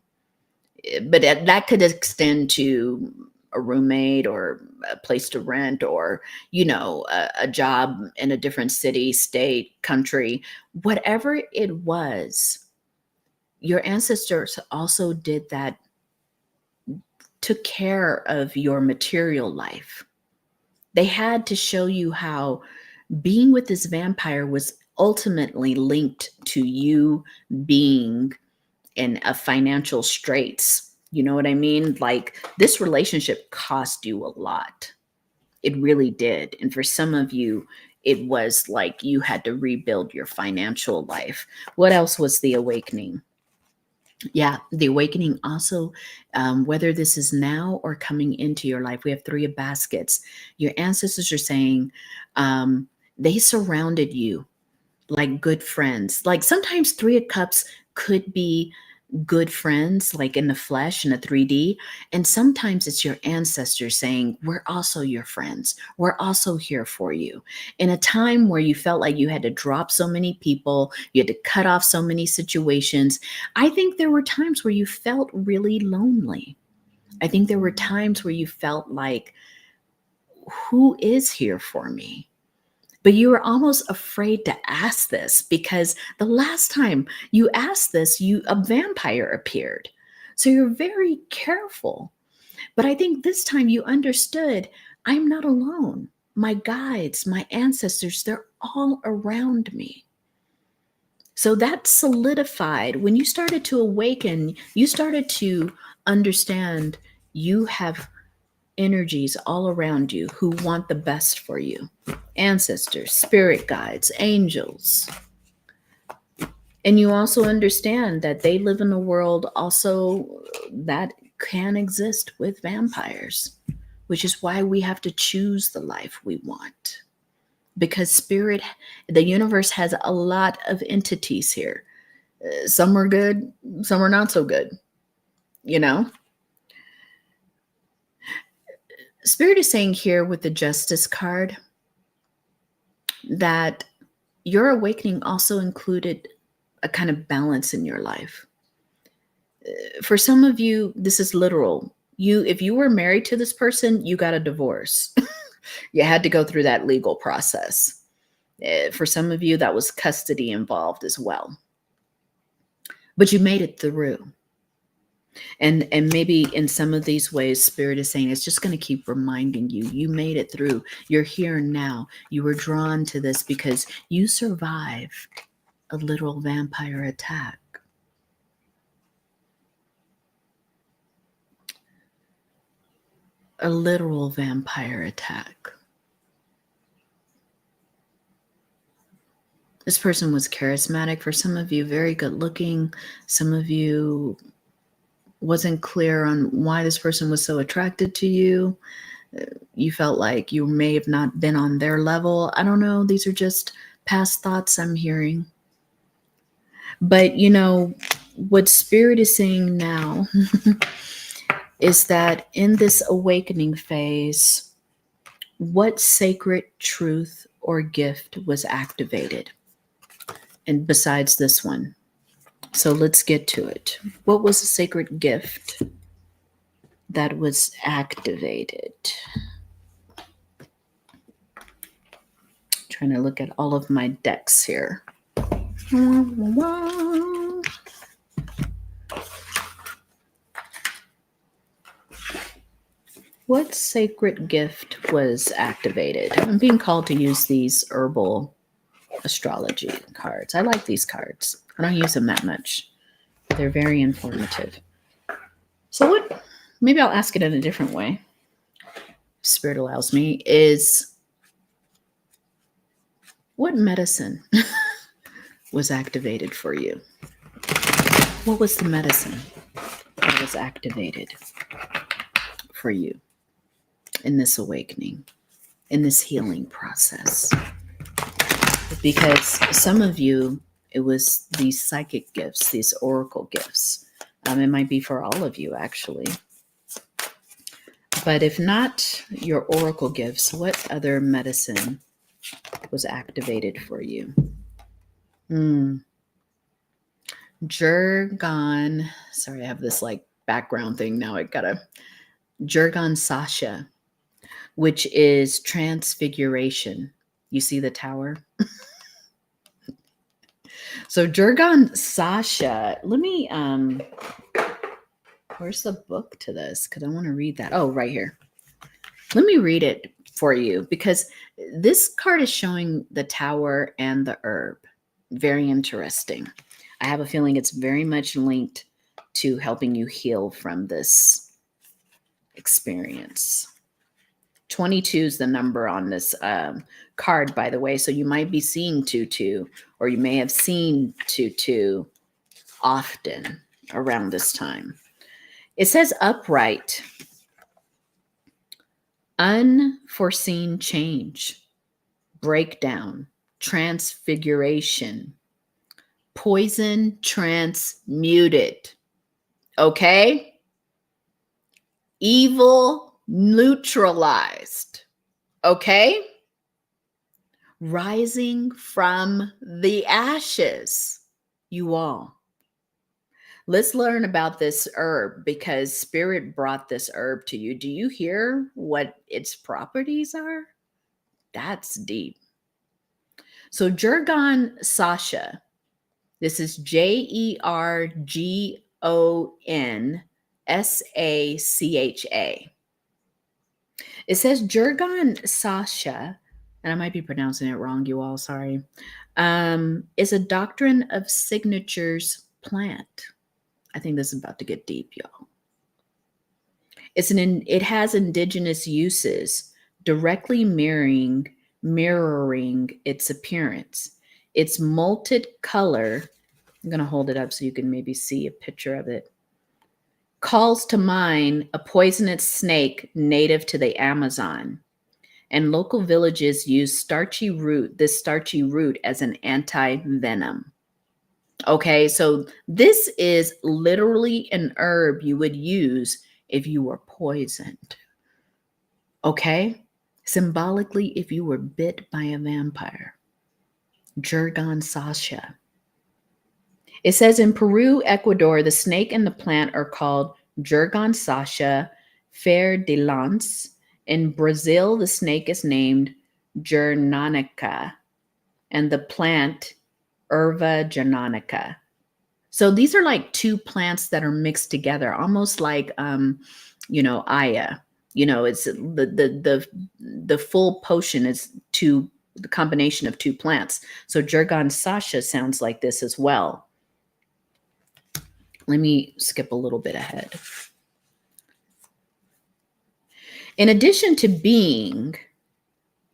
but that could extend to a roommate or a place to rent or, a job in a different city, state, country, whatever it was. Your ancestors also did that, took care of your material life. They had to show you how being with this vampire was ultimately linked to you being in a financial straits. You know what I mean? Like, this relationship cost you a lot. It really did. And for some of you, it was like you had to rebuild your financial life. What else was the awakening? Yeah, the awakening also, whether this is now or coming into your life, we have 3 of baskets. Your ancestors are saying they surrounded you like good friends. Like sometimes 3 of cups could be good friends, like in the flesh in a 3D. And sometimes it's your ancestors saying, we're also your friends. We're also here for you. In a time where you felt like you had to drop so many people, you had to cut off so many situations. I think there were times where you felt really lonely. I think there were times where you felt like, who is here for me? But you were almost afraid to ask this because the last time you asked this, a vampire appeared. So you're very careful. But I think this time you understood, I'm not alone. My guides, my ancestors, they're all around me. So that solidified. When you started to awaken, you started to understand you have energies all around you who want the best for you. Ancestors, spirit guides, angels. And you also understand that they live in a world also that can exist with vampires, which is why we have to choose the life we want. Because the universe has a lot of entities here. Some were good, some were not so good, you know? Spirit is saying here with the Justice card that your awakening also included a kind of balance in your life. For some of you, this is literal. If you were married to this person, you got a divorce. You had to go through that legal process. For some of you, that was custody involved as well. But you made it through. And maybe in some of these ways, Spirit is saying it's just going to keep reminding you, you made it through. You're here now. You were drawn to this because you survived a literal vampire attack. A literal vampire attack. This person was charismatic. For some of you, very good looking. Some of you wasn't clear on why this person was so attracted to you. You felt like you may have not been on their level. I don't know. These are just past thoughts I'm hearing. But what Spirit is saying now is that in this awakening phase, what sacred truth or gift was activated? And besides this one. So let's get to it. What was the sacred gift that was activated? Trying to look at all of my decks here. What sacred gift was activated? I'm being called to use these herbal astrology cards. I like these cards. I don't use them that much. They're very informative. So maybe I'll ask it in a different way. Spirit allows me, is what medicine was activated for you? What was the medicine that was activated for you in this awakening, in this healing process? Because some of you, it was these psychic gifts, these oracle gifts. It might be for all of you, actually. But if not your oracle gifts, what other medicine was activated for you? Jurgon. Sorry, I have this background thing now. I gotta. Jurgon Sasha, which is transfiguration. You see the tower? So Jurgon Sasha, let me, where's the book to this? Because I want to read that. Oh, right here. Let me read it for you because this card is showing the tower and the herb. Very interesting. I have a feeling it's very much linked to helping you heal from this experience. 22 is the number on this card, by the way. So you might be seeing 22, or you may have seen 22 often around this time. It says upright, unforeseen change, breakdown, transfiguration, poison transmuted. Okay? Evil neutralized. Okay? Rising from the ashes, you all. Let's learn about this herb because Spirit brought this herb to you. Do you hear what its properties are? That's deep. So Jurgon Sasha, this is JergonSacha. It says Jurgon Sasha, and I might be pronouncing it wrong, you all, sorry, is a doctrine of signatures plant. I think this is about to get deep, y'all. It has indigenous uses directly mirroring its appearance. Its molted color, I'm going to hold it up so you can maybe see a picture of it, calls to mind a poisonous snake native to the Amazon. And local villages use this starchy root as an anti-venom. Okay, so this is literally an herb you would use if you were poisoned. Okay, symbolically, if you were bit by a vampire. Jurgon Sasha. It says in Peru, Ecuador, the snake and the plant are called Jurgon Sasha fer de lance. In Brazil, the snake is named Gernanica and the plant Erva gernanica. So these are like two plants that are mixed together, almost like Aya. It's the full potion is the combination of two plants. So Jurgon Sasha sounds like this as well. Let me skip a little bit ahead. In addition to being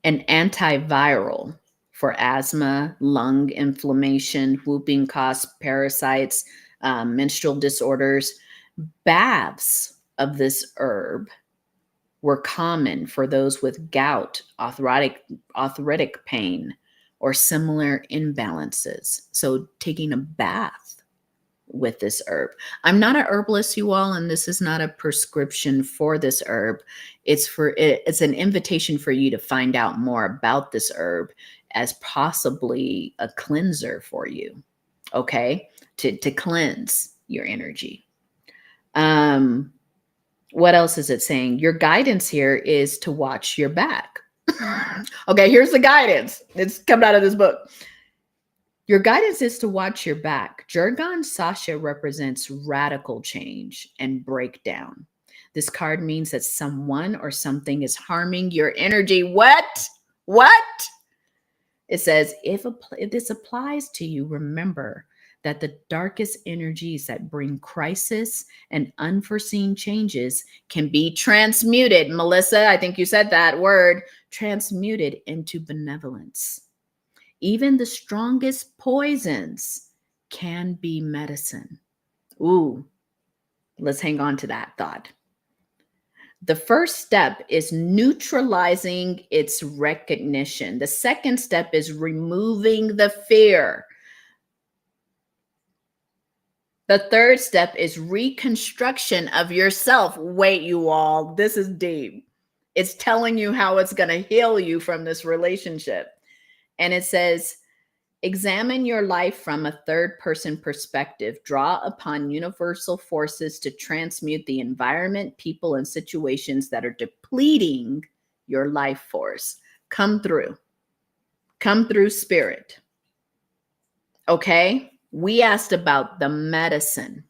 an antiviral for asthma, lung inflammation, whooping cough, parasites, menstrual disorders, baths of this herb were common for those with gout, arthritic pain, or similar imbalances. So taking a bath with this herb. I'm not a herbalist, you all, and this is not a prescription for this herb. It's an invitation for you to find out more about this herb as possibly a cleanser for you, okay? To cleanse your energy. What else is it saying? Your guidance here is to watch your back. Okay, here's the guidance. It's coming out of this book. Your guidance is to watch your back. Jurgon Sasha represents radical change and breakdown. This card means that someone or something is harming your energy. What? It says, if this applies to you, remember that the darkest energies that bring crisis and unforeseen changes can be transmuted. Melissa, I think you said that word, transmuted into benevolence. Even the strongest poisons can be medicine. Ooh, let's hang on to that thought. The first step is neutralizing its recognition. The second step is removing the fear. The third step is reconstruction of yourself. Wait, you all, this is deep. It's telling you how it's going to heal you from this relationship. And it says, examine your life from a third-person perspective. Draw upon universal forces to transmute the environment, people, and situations that are depleting your life force. Come through. Come through, spirit. Okay? We asked about the medicine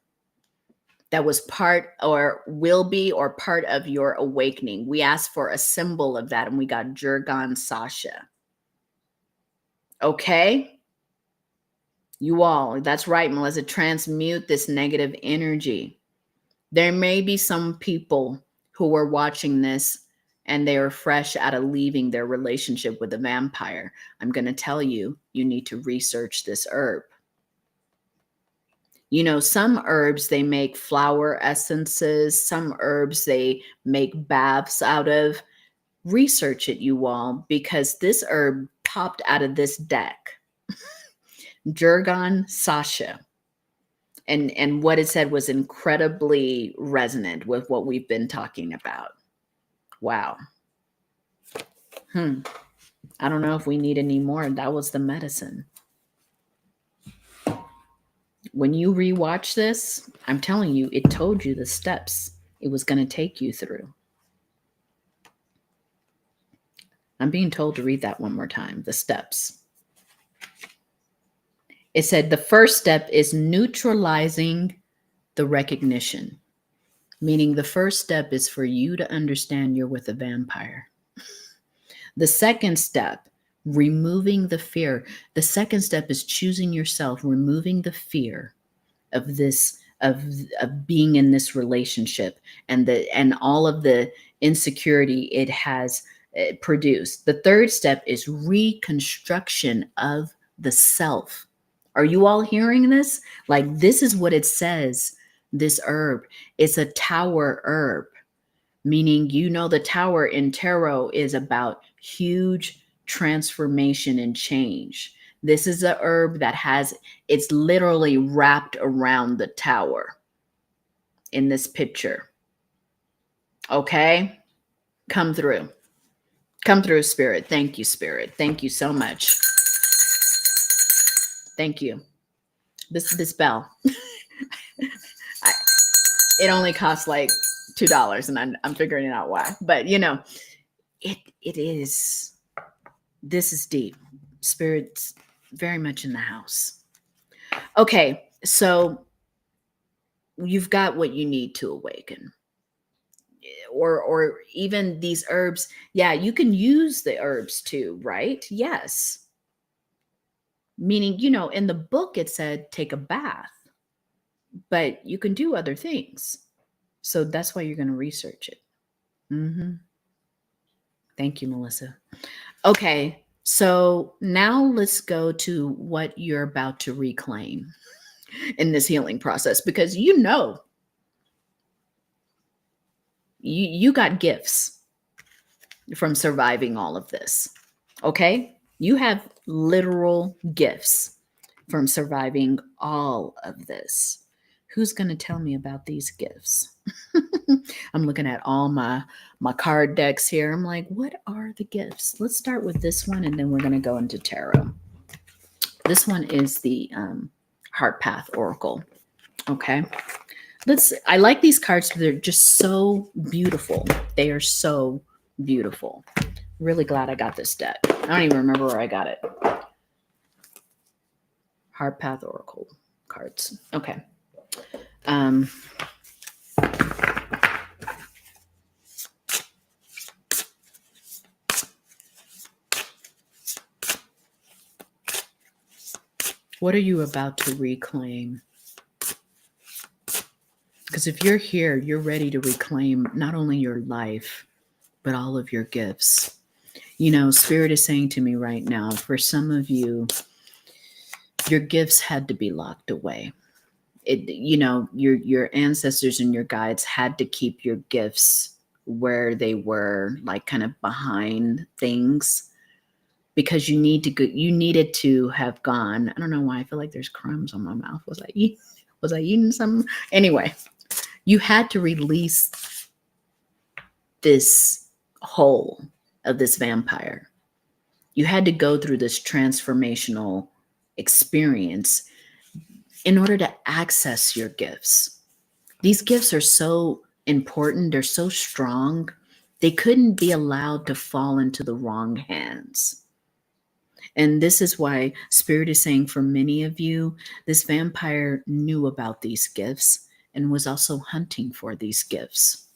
that was part or will be or part of your awakening. We asked for a symbol of that, and we got Jurgon Sasha. Okay? You all, that's right, Melissa, transmute this negative energy. There may be some people who are watching this and they are fresh out of leaving their relationship with a vampire. I'm going to tell you, you need to research this herb. Some herbs, they make flower essences. Some herbs, they make baths out of. Research it, you all, because this herb popped out of this deck. Jurgon Sasha. And what it said was incredibly resonant with what we've been talking about. Wow. I don't know if we need any more. That was the medicine. When you rewatch this, I'm telling you, it told you the steps it was going to take you through. I'm being told to read that one more time, the steps. It said the first step is neutralizing the recognition, meaning the first step is for you to understand you're with a vampire. The second step, removing the fear. The second step is choosing yourself, removing the fear of this, of being in this relationship and all of the insecurity it has produced. The third step is reconstruction of the self. Are you all hearing this? Like, this is what it says. This herb, it's a tower herb, meaning, the tower in tarot is about huge transformation and change. This is a herb that it's literally wrapped around the tower in this picture. Okay? Come through. Come through, Spirit. Thank you, Spirit. Thank you so much. Thank you. This bell. It only costs like $2, and I'm figuring out why. But it is. This is deep. Spirit's very much in the house. Okay, so you've got what you need to awaken. Or even these herbs. Yeah, you can use the herbs too, right? Yes. Meaning, in the book it said take a bath, but you can do other things. So that's why you're going to research it. Thank you, Melissa. Okay, so now let's go to what you're about to reclaim in this healing process, because you got gifts from surviving all of this. Okay? You have literal gifts from surviving all of this. Who's going to tell me about these gifts? I'm looking at all my card decks here. I'm like, what are the gifts? Let's start with this one, and then we're going to go into tarot. This one is the Heart Path Oracle. Okay. I like these cards. They're just so beautiful. They are so beautiful. Really glad I got this deck. I don't even remember where I got it. Heart Path Oracle cards. Okay. What are you about to reclaim? Because if you're here, you're ready to reclaim not only your life, but all of your gifts. Spirit is saying to me right now, for some of you, your gifts had to be locked away. Your ancestors and your guides had to keep your gifts where they were, like kind of behind things, because you needed to have gone. I don't know why I feel like there's crumbs on my mouth. Was I eating something? Anyway, you had to release this hole of this vampire. You had to go through this transformational experience in order to access your gifts. These gifts are so important. They're so strong. They couldn't be allowed to fall into the wrong hands. And this is why Spirit is saying for many of you, this vampire knew about these gifts and was also hunting for these gifts.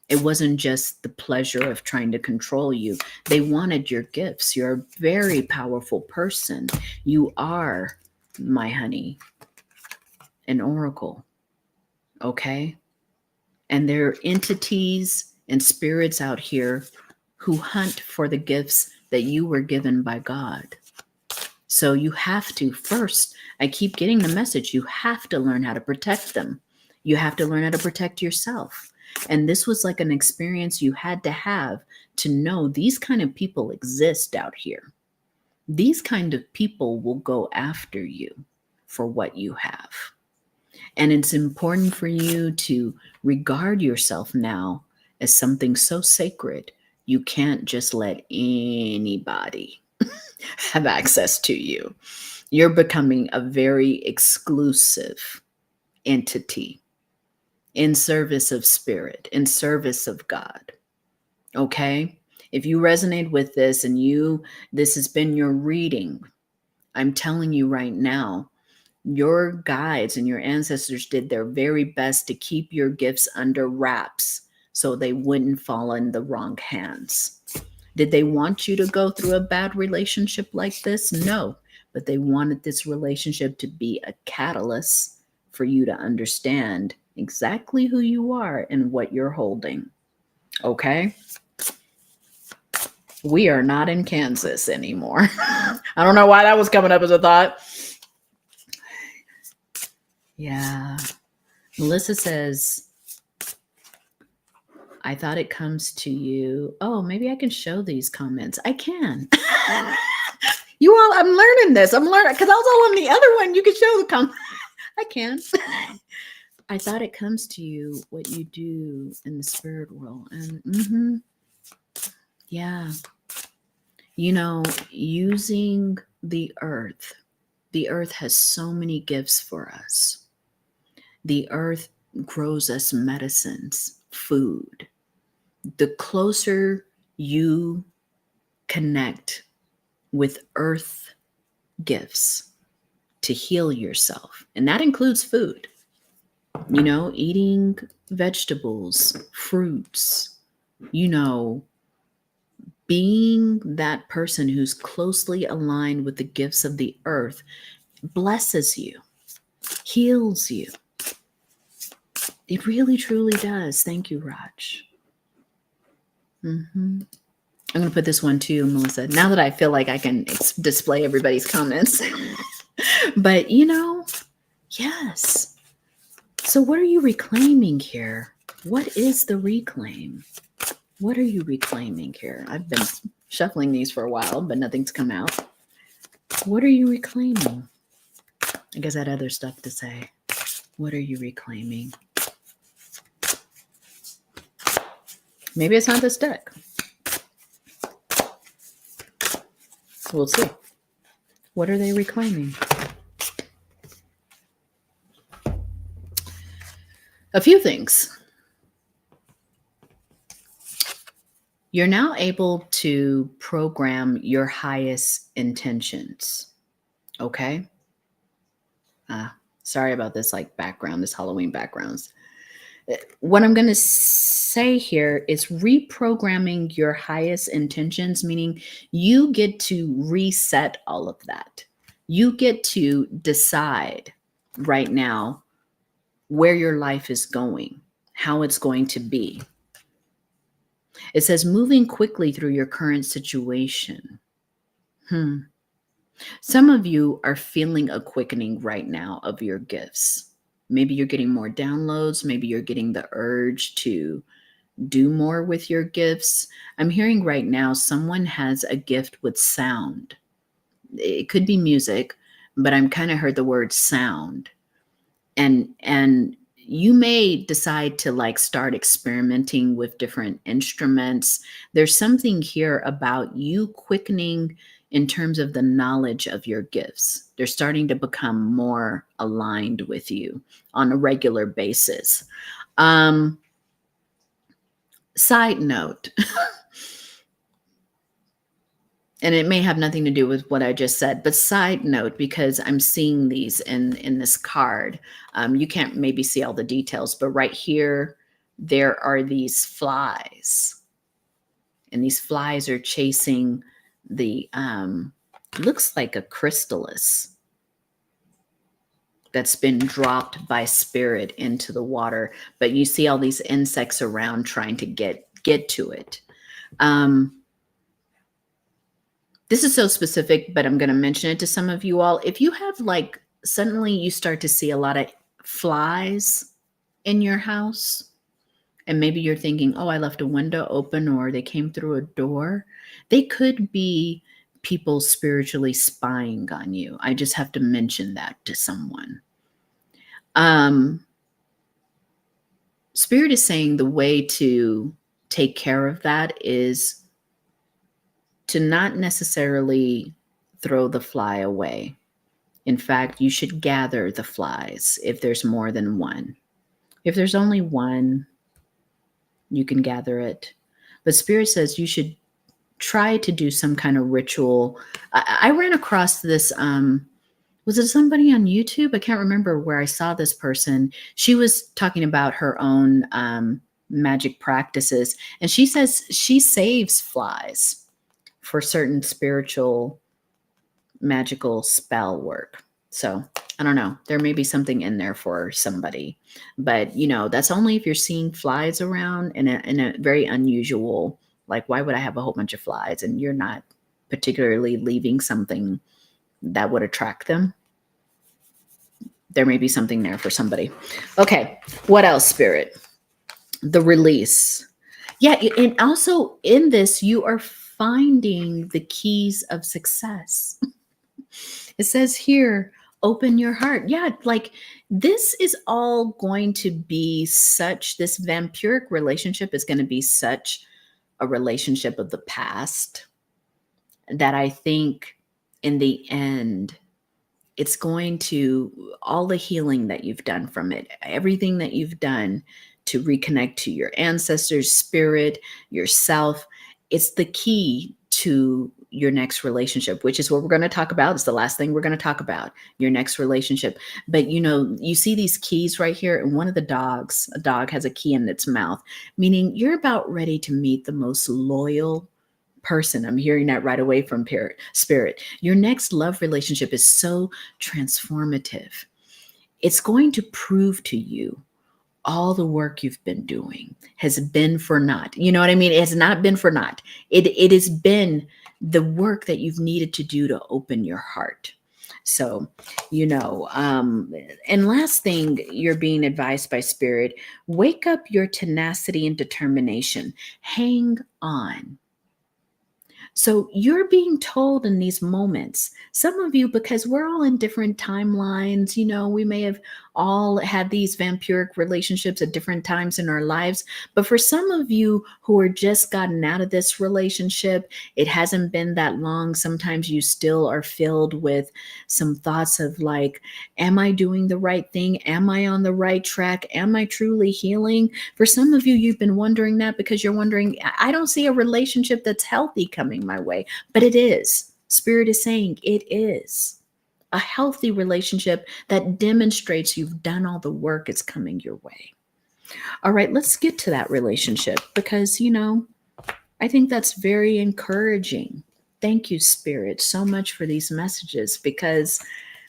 It wasn't just the pleasure of trying to control you. They wanted your gifts. You're a very powerful person. You are, my honey, an oracle. Okay? And there are entities and spirits out here who hunt for the gifts that you were given by God. So you have to first, I keep getting the message, you have to learn how to protect them. You have to learn how to protect yourself. And this was like an experience you had to have to know these kind of people exist out here. These kind of people will go after you for what you have. And it's important for you to regard yourself now as something so sacred, you can't just let anybody have access to you. You're becoming a very exclusive entity in service of Spirit, in service of God. Okay? If you resonate with this and this has been your reading, I'm telling you right now, your guides and your ancestors did their very best to keep your gifts under wraps so they wouldn't fall in the wrong hands. Did they want you to go through a bad relationship like this? No, but they wanted this relationship to be a catalyst for you to understand exactly who you are and what you're holding. Okay? We are not in Kansas anymore. I don't know why that was coming up as a thought. Yeah. Melissa says, I thought it comes to you. Oh, maybe I can show these comments. I can. You all, I'm learning this. I'm learning because I was all on the other one. You can show the comment. I can. I thought it comes to you what you do in the spirit world. And yeah, using the earth has so many gifts for us. The earth grows us medicines, food. The closer you connect with earth gifts to heal yourself, and that includes food, eating vegetables, fruits, being that person who's closely aligned with the gifts of the earth blesses you, heals you. It really, truly does. Thank you, Raj. I'm going to put this one too, Melissa, now that I feel like I can display everybody's comments. But, yes. So what are you reclaiming here? What is the reclaim? What are you reclaiming here? I've been shuffling these for a while, but nothing's come out. What are you reclaiming? I guess I had other stuff to say. What are you reclaiming? Maybe it's not this deck. We'll see. What are they reclaiming? A few things. You're now able to program your highest intentions. Okay? Sorry about this background, this Halloween backgrounds. What I'm going to say here is reprogramming your highest intentions, meaning you get to reset all of that. You get to decide right now where your life is going, how it's going to be. It says moving quickly through your current situation. Some of you are feeling a quickening right now of your gifts. Maybe you're getting more downloads. Maybe you're getting the urge to do more with your gifts. I'm hearing right now someone has a gift with sound. It could be music, but I'm kind of heard the word sound. And you may decide to start experimenting with different instruments. There's something here about you quickening in terms of the knowledge of your gifts. They're starting to become more aligned with you on a regular basis. Side note, and it may have nothing to do with what I just said, but side note, because I'm seeing these in this card. You can't maybe see all the details, but right here, there are these flies. And these flies are chasing the, looks like a chrysalis that's been dropped by spirit into the water. But you see all these insects around trying to get to it. This is so specific, but I'm going to mention it to some of you all. If you have suddenly you start to see a lot of flies in your house, and maybe you're thinking, oh, I left a window open or they came through a door. They could be people spiritually spying on you. I just have to mention that to someone. Spirit is saying the way to take care of that is to not necessarily throw the fly away. In fact, you should gather the flies if there's more than one. If there's only one, you can gather it. But Spirit says you should try to do some kind of ritual. I ran across this, was it somebody on YouTube? I can't remember where I saw this person. She was talking about her own magic practices. And she says she saves flies for certain spiritual, magical spell work. So I don't know. There may be something in there for somebody, but that's only if you're seeing flies around in a very unusual, why would I have a whole bunch of flies? And you're not particularly leaving something that would attract them. There may be something there for somebody. Okay. What else, Spirit? The release. Yeah. And also in this, you are finding the keys of success. It says here, open your heart. Yeah, like this is all going to be such, this vampiric relationship is going to be such a relationship of the past that I think in the end, it's going to, all the healing that you've done from it, everything that you've done to reconnect to your ancestors, spirit, yourself, it's the key to your next relationship, which is what we're going to talk about. It's the last thing we're going to talk about, your next relationship. But you know, you see these keys right here, and one of the dogs, a dog has a key in its mouth, meaning you're about ready to meet the most loyal person. I'm hearing that right away from spirit. Your next love relationship is so transformative. It's going to prove to you all the work you've been doing has been for naught. You know what I mean? It has not been for naught. It has been the work that you've needed to do to open your heart. So, you know, and last thing, you're being advised by spirit, wake up your tenacity and determination. Hang on. So you're being told in these moments, some of you, because we're all in different timelines, you know, we may have all had these vampiric relationships at different times in our lives. But for some of you who are just gotten out of this relationship, it hasn't been that long. Sometimes you still are filled with some thoughts of like, am I doing the right thing? Am I on the right track? Am I truly healing? For some of you, you've been wondering that because you're wondering, I don't see a relationship that's healthy coming my way, but it is. Spirit is saying it is a healthy relationship that demonstrates you've done all the work, it's coming your way. All right, let's get to that relationship because, you know, I think that's very encouraging. Thank you, Spirit, so much for these messages because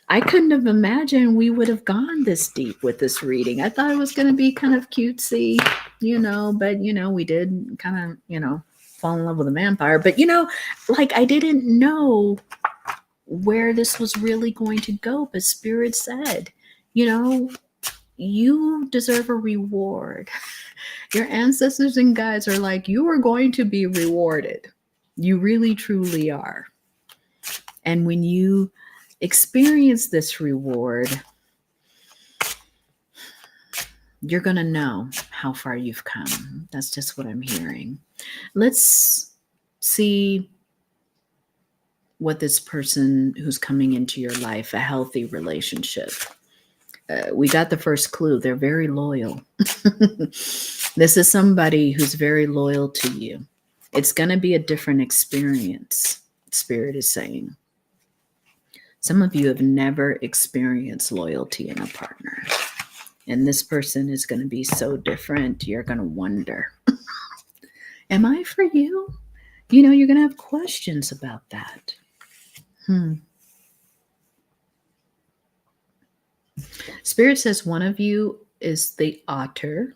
I couldn't have imagined we would have gone this deep with this reading. I thought it was going to be kind of cutesy, you know, but, you know, we did kind of, you know, fall in love with a vampire. But, you know, like I didn't know where this was really going to go. But Spirit said, you know, you deserve a reward. Your ancestors and guides are like, you are going to be rewarded. You really, truly are. And when you experience this reward, you're going to know how far you've come. That's just what I'm hearing. Let's see what this person who's coming into your life, a healthy relationship. We got the first clue. They're very loyal. This is somebody who's very loyal to you. It's going to be a different experience, Spirit is saying. Some of you have never experienced loyalty in a partner. And this person is going to be so different. You're going to wonder, am I for you? You know, you're going to have questions about that. Spirit says one of you is the Otter,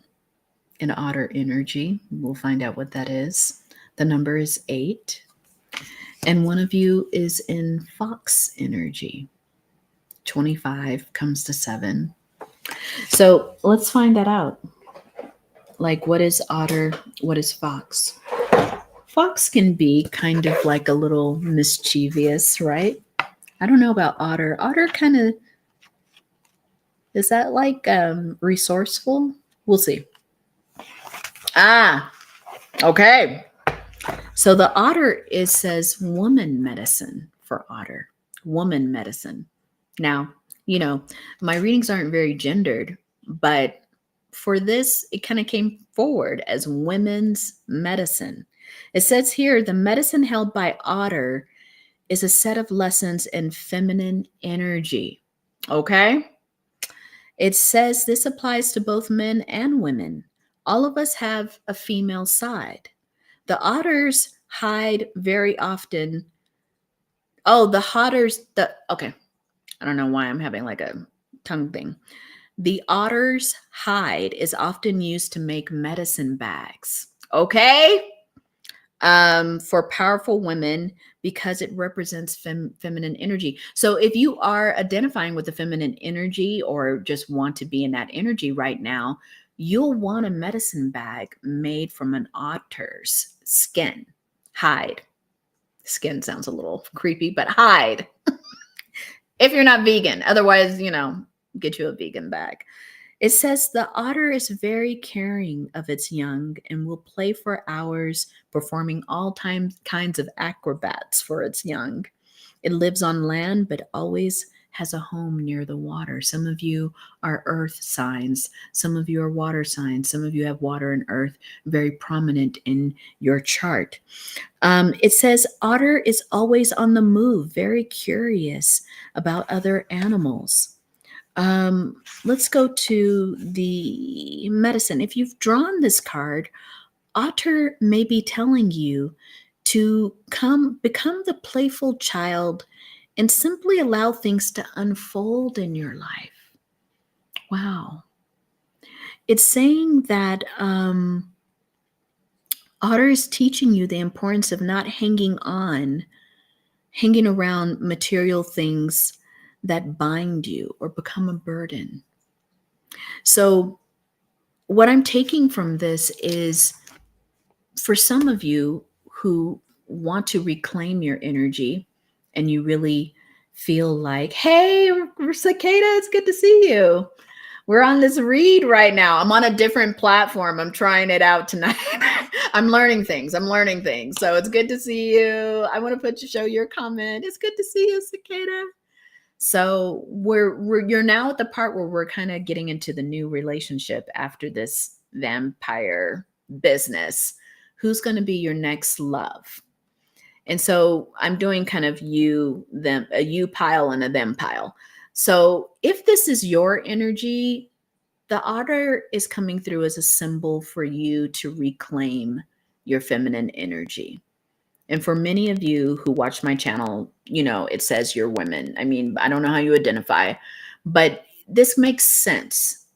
an Otter energy. We'll find out what that is. The number is 8. And one of you is in Fox energy. 25 comes to 7. So let's find that out. Like, what is Otter? What is Fox? Fox can be kind of like a little mischievous, right? I don't know about Otter. Otter kind of, is that like resourceful? We'll see. Okay. So the Otter says woman medicine for Otter. Woman medicine. Now, you know, my readings aren't very gendered, but for this, it kind of came forward as women's medicine. It says here, the medicine held by Otter is a set of lessons in feminine energy. Okay? It says this applies to both men and women. All of us have a female side. The Otters hide very often. Oh, okay. I don't know why I'm having like a tongue thing. The Otter's hide is often used to make medicine bags. Okay? For powerful women because it represents feminine energy. So if you are identifying with the feminine energy or just want to be in that energy right now, you'll want a medicine bag made from an otter's skin, hide. Skin sounds a little creepy, but hide. If you're not vegan. Otherwise, get you a vegan bag. It says the otter is very caring of its young and will play for hours, performing all kinds of acrobats for its young. It lives on land, but always has a home near the water. Some of you are earth signs. Some of you are water signs. Some of you have water and earth very prominent in your chart. It says otter is always on the move, very curious about other animals. Let's go to the medicine. If you've drawn this card, Otter may be telling you to become the playful child and simply allow things to unfold in your life. Wow. It's saying that Otter is teaching you the importance of not hanging around material things that bind you or become a burden. So what I'm taking from this is, for some of you who want to reclaim your energy and you really feel like, hey, Cicada, it's good to see you. We're on this read right now. I'm on a different platform. I'm trying it out tonight. I'm learning things. So it's good to see you. I want to show your comment. It's good to see you, Cicada. So you're now at the part where we're kind of getting into the new relationship after this vampire business. Who's going to be your next love? And so I'm doing kind of a you pile and a them pile. So if this is your energy, the otter is coming through as a symbol for you to reclaim your feminine energy. And for many of you who watch my channel, it says you're women. I mean, I don't know how you identify, but this makes sense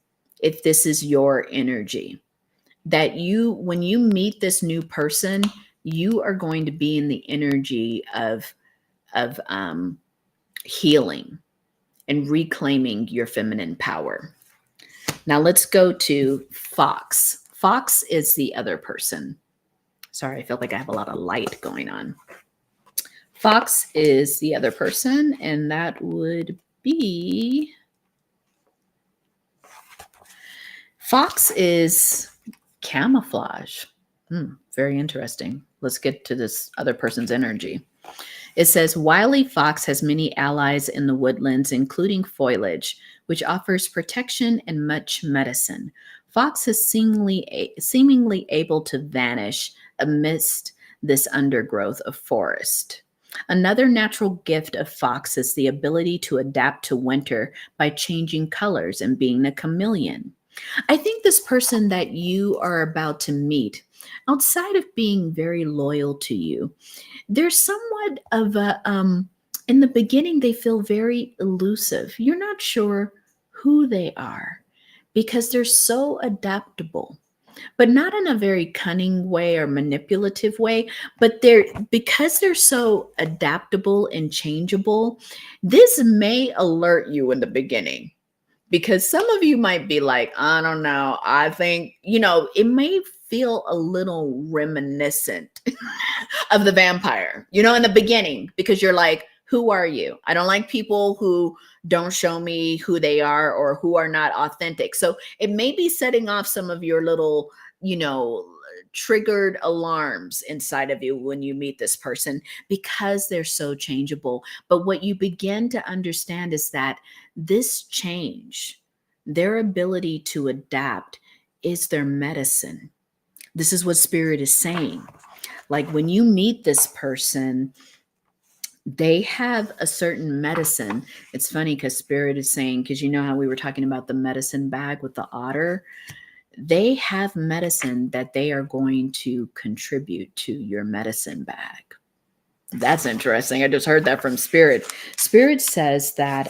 if this is your energy. That when you meet this new person, you are going to be in the energy of healing and reclaiming your feminine power. Now let's go to Fox. Fox is the other person. Sorry, I feel like I have a lot of light going on. Fox is the other person, and that would be... Fox is camouflage. Very interesting. Let's get to this other person's energy. It says, wily fox has many allies in the woodlands, including foliage, which offers protection and much medicine. Fox is seemingly able to vanish amidst this undergrowth of forest. Another natural gift of fox is the ability to adapt to winter by changing colors and being a chameleon. I think this person that you are about to meet, outside of being very loyal to you, they're somewhat of a, in the beginning, they feel very elusive. You're not sure who they are because they're so adaptable, but not in a very cunning way or manipulative way, but because they're so adaptable and changeable, this may alert you in the beginning. Because some of you might be like, I don't know, I think, it may feel a little reminiscent of the vampire, in the beginning, because you're like, who are you? I don't like people who don't show me who they are or who are not authentic. So it may be setting off some of your little, triggered alarms inside of you when you meet this person because they're so changeable. But what you begin to understand is that this change, their ability to adapt, is their medicine. This is what Spirit is saying. Like when you meet this person, they have a certain medicine. It's funny because Spirit is saying, because you know how we were talking about the medicine bag with the otter? They have medicine that they are going to contribute to your medicine bag. That's interesting. I just heard that from Spirit. Spirit says that,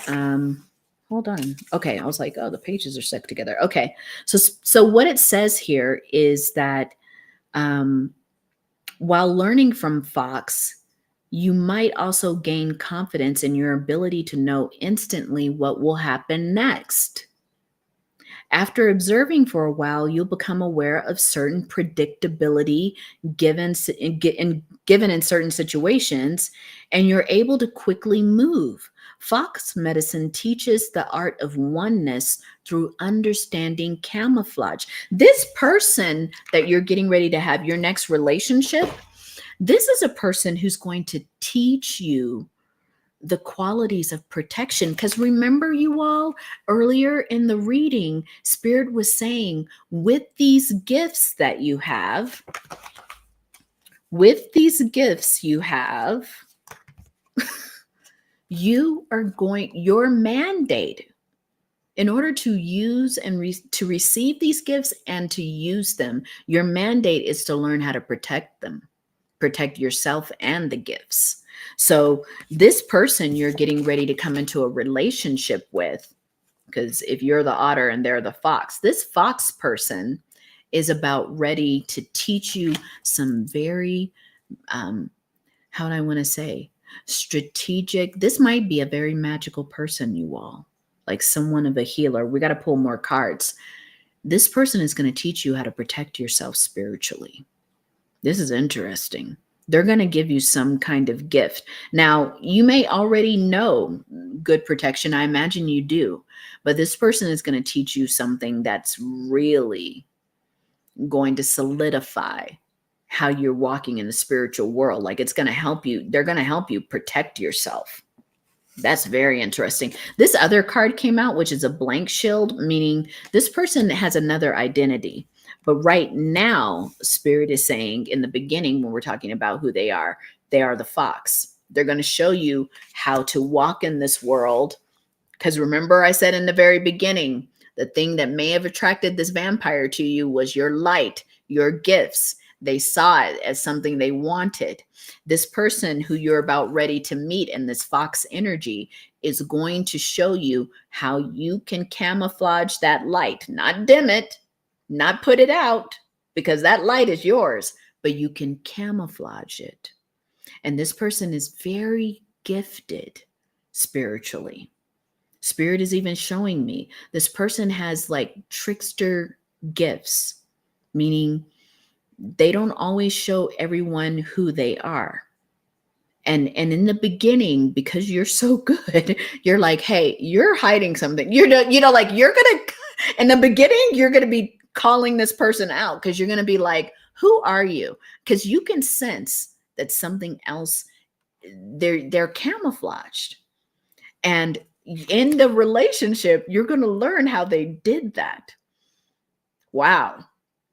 hold on. Okay. I was like, oh, the pages are stuck together. Okay. So what it says here is that while learning from Fox, you might also gain confidence in your ability to know instantly what will happen next. After observing for a while, you'll become aware of certain predictability given in certain situations, and you're able to quickly move. Fox medicine teaches the art of oneness through understanding camouflage. This person that you're getting ready to have your next relationship, this is a person who's going to teach you the qualities of protection. Because remember, you all, earlier in the reading, Spirit was saying, with these gifts that you have, your mandate in order to use and to receive these gifts and to use them, your mandate is to learn how to protect them, protect yourself and the gifts. So this person you're getting ready to come into a relationship with, because if you're the otter and they're the fox, this fox person is about ready to teach you some very, how do I want to say, strategic. This might be a very magical person, you all, like someone of a healer. We got to pull more cards. This person is going to teach you how to protect yourself spiritually. This is interesting. They're going to give you some kind of gift. Now, you may already know good protection. I imagine you do. But this person is going to teach you something that's really going to solidify how you're walking in the spiritual world. Like, it's going to help you. They're going to help you protect yourself. That's very interesting. This other card came out, which is a blank shield, meaning this person has another identity. But right now, Spirit is saying in the beginning, when we're talking about who they are the fox. They're going to show you how to walk in this world. Because remember, I said in the very beginning, the thing that may have attracted this vampire to you was your light, your gifts. They saw it as something they wanted. This person who you're about ready to meet in this fox energy is going to show you how you can camouflage that light, not dim it, not put it out, because that light is yours, but you can camouflage it. And this person is very gifted spiritually. Spirit is even showing me this person has like trickster gifts, meaning they don't always show everyone who they are. And in the beginning, because you're so good, you're like, hey, you're hiding something. You're like, you're going to, in the beginning, you're going to be calling this person out, because you're going to be like, who are you? Because you can sense that something else, they're camouflaged. And in the relationship, you're going to learn how they did that. Wow.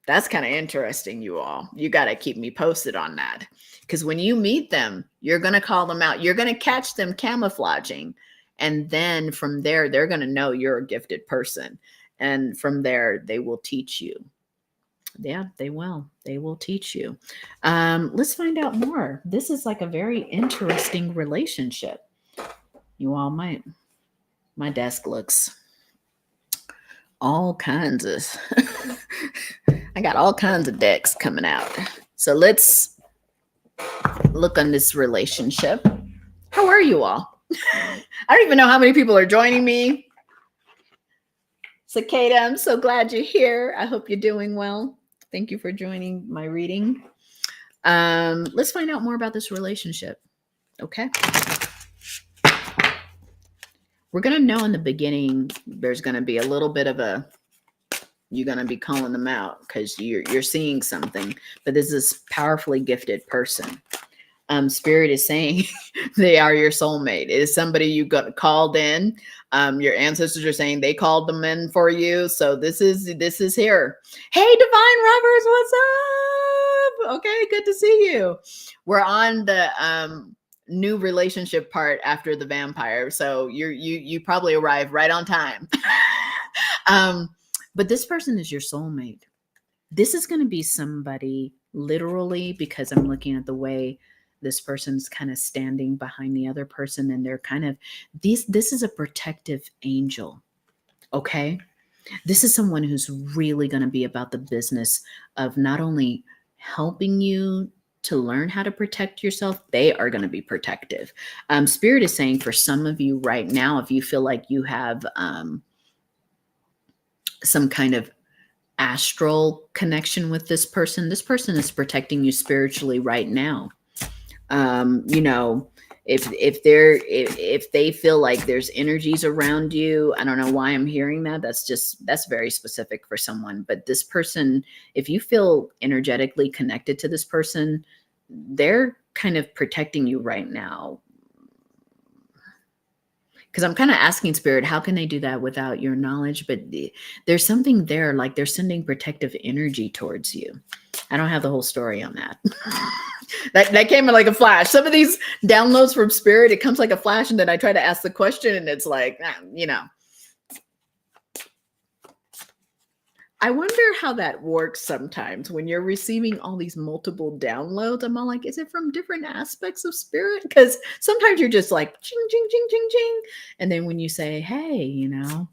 That's kind of interesting, you all. You got to keep me posted on that. Because when you meet them, you're going to call them out. You're going to catch them camouflaging. And then from there, they're going to know you're a gifted person. And from there, they will teach you. Yeah, they will. They will teach you. Let's find out more. This is like a very interesting relationship. You all might. My desk looks all kinds of, I got all kinds of decks coming out. So let's look on this relationship. How are you all? I don't even know how many people are joining me. Cicada, I'm so glad you're here. I hope you're doing well. Thank you for joining my reading. Let's find out more about this relationship. Okay. We're going to know in the beginning, there's going to be a little bit of you're going to be calling them out because you're seeing something, but this is a powerfully gifted person. Spirit is saying they are your soulmate. It is somebody you got called in. Your ancestors are saying they called them in for you. So this is here. Hey, Divine Rubbers, what's up? Okay, good to see you. We're on the new relationship part after the vampire. So you probably arrived right on time. But this person is your soulmate. This is going to be somebody literally, because I'm looking at the way this person's kind of standing behind the other person, and they're kind of this is a protective angel. Okay. This is someone who's really going to be about the business of not only helping you to learn how to protect yourself, they are going to be protective. Spirit is saying for some of you right now, if you feel like you have some kind of astral connection with this person. This person is protecting you spiritually right now. You know, if they feel like there's energies around you, I don't know why I'm hearing that. That's very specific for someone. But this person, if you feel energetically connected to this person, they're kind of protecting you right now. Because I'm kind of asking Spirit, how can they do that without your knowledge? But there's something there, like they're sending protective energy towards you. I don't have the whole story on that. that came in like a flash. Some of these downloads from Spirit, it comes like a flash, and then I try to ask the question, and it's like, you know. I wonder how that works sometimes when you're receiving all these multiple downloads. I'm all like, is it from different aspects of Spirit? Because sometimes you're just like, ching, ching, ching, ching, ching. And then when you say, hey, you know,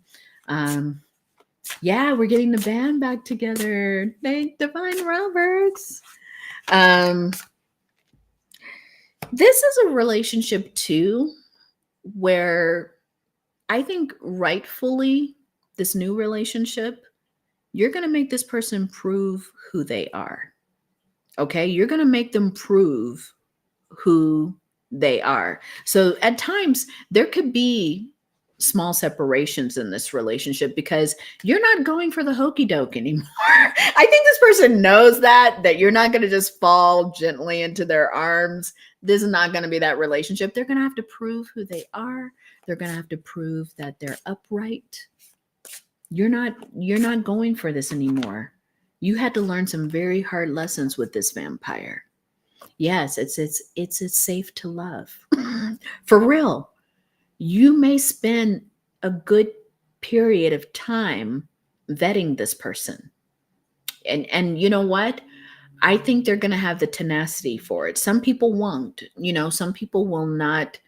yeah, we're getting the band back together. Divine Roberts. This is a relationship too, where I think rightfully this new relationship, you're going to make this person prove who they are. Okay? You're going to make them prove who they are. So at times there could be small separations in this relationship because you're not going for the hokey doke anymore. I think this person knows that you're not going to just fall gently into their arms. This is not going to be that relationship. They're going to have to prove who they are. They're going to have to prove that they're upright. You're not going for this anymore. You had to learn some very hard lessons with this vampire. Yes, it's safe to love. For real. You may spend a good period of time vetting this person. And you know what? I think they're going to have the tenacity for it. Some people won't. You know, some people will not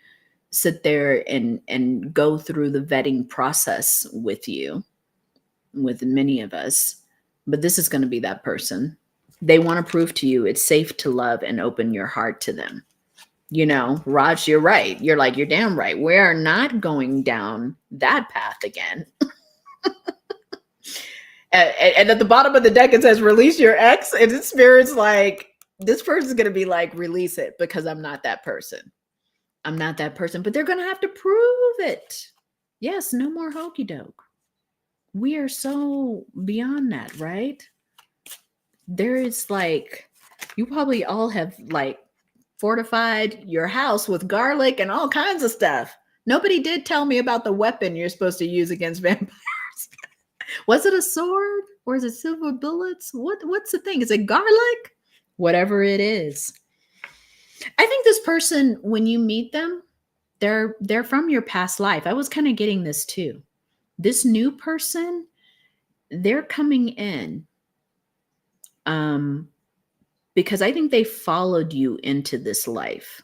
sit there and go through the vetting process with you. With many of us, but this is going to be that person. They want to prove to you it's safe to love and open your heart to them. You know, Raj, you're right. You're like, you're damn right. We are not going down that path again. and at the bottom of the deck, it says, release your ex. And the Spirit's like, this person's going to be like, release it because I'm not that person. I'm not that person, but they're going to have to prove it. Yes, no more hokey doke. We are so beyond that, right? There is like, you probably all have like fortified your house with garlic and all kinds of stuff. Nobody did tell me about the weapon you're supposed to use against vampires. Was it a sword or is it silver bullets? What's the thing? Is it garlic? Whatever it is. I think this person, when you meet them, they're from your past life. I was kind of getting this too. This new person, they're coming in because I think they followed you into this life,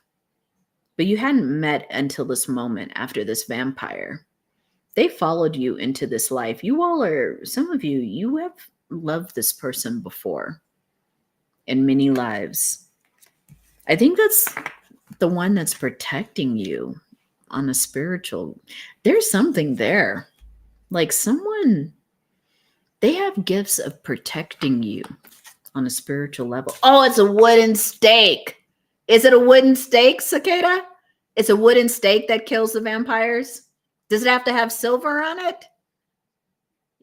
but you hadn't met until this moment after this vampire. They followed you into this life. You all are, some of you have loved this person before in many lives. I think that's the one that's protecting you on a spiritual. There's something there. Like someone, they have gifts of protecting you on a spiritual level. Oh, it's a wooden stake. Is it a wooden stake, Cicada? It's a wooden stake that kills the vampires. Does it have to have silver on it?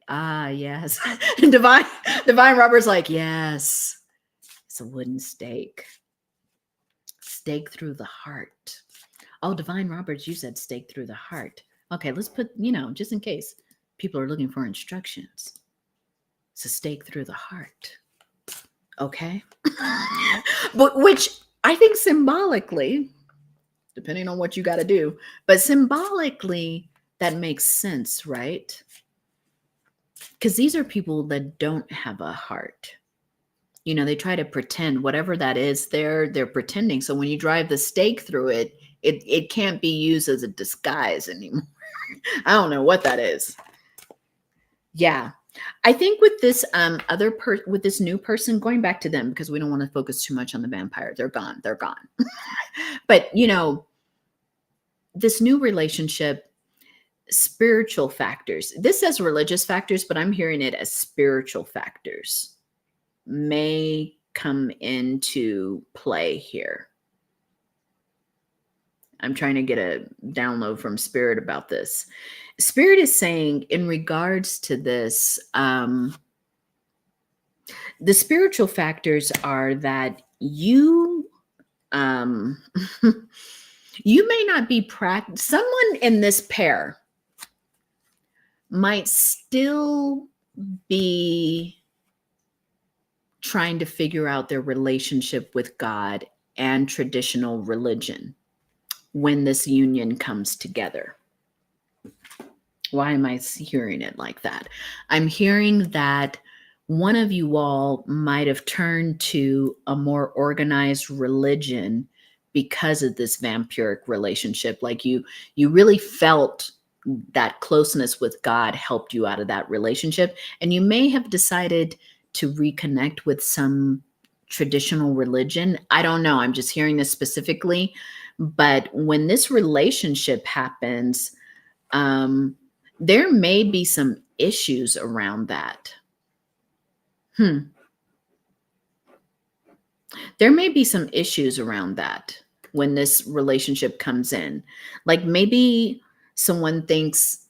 Ah, yes. Divine Robert's like, yes. It's a wooden stake. Stake through the heart. Oh, Divine Roberts, you said stake through the heart. Okay, let's put, just in case people are looking for instructions. It's a stake through the heart. Okay. But which I think symbolically, depending on what you got to do, but symbolically, that makes sense, right? Because these are people that don't have a heart. They try to pretend whatever that is, they're pretending. So when you drive the stake through it, it can't be used as a disguise anymore. I don't know what that is. Yeah. I think with this with this new person, going back to them, because we don't want to focus too much on the vampire. They're gone. But this new relationship, spiritual factors. This says religious factors, but I'm hearing it as spiritual factors may come into play here. I'm trying to get a download from Spirit about this. Spirit is saying, in regards to this, the spiritual factors are that you you may not be someone in this pair might still be trying to figure out their relationship with God and traditional religion when this union comes together. Why am I hearing it like that? I'm hearing that one of you all might have turned to a more organized religion because of this vampiric relationship. Like you really felt that closeness with God helped you out of that relationship. And you may have decided to reconnect with some traditional religion. I don't know. I'm just hearing this specifically. But when this relationship happens, there may be some issues around that. There may be some issues around that when this relationship comes in. Like maybe someone thinks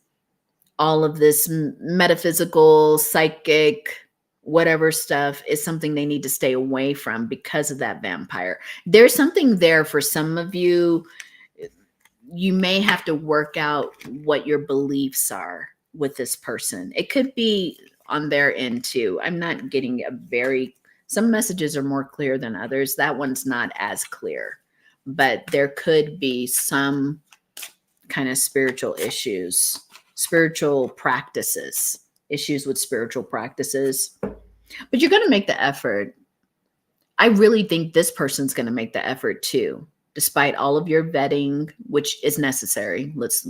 all of this metaphysical, psychic, whatever stuff is something they need to stay away from because of that vampire. There's something there for some of you. You may have to work out what your beliefs are with this person. It could be on their end too. I'm not getting some messages are more clear than others. That one's not as clear, but there could be some kind of spiritual issues, spiritual practices, issues with spiritual practices. But you're going to make the effort. I really think this person's going to make the effort too, despite all of your vetting, which is necessary. Let's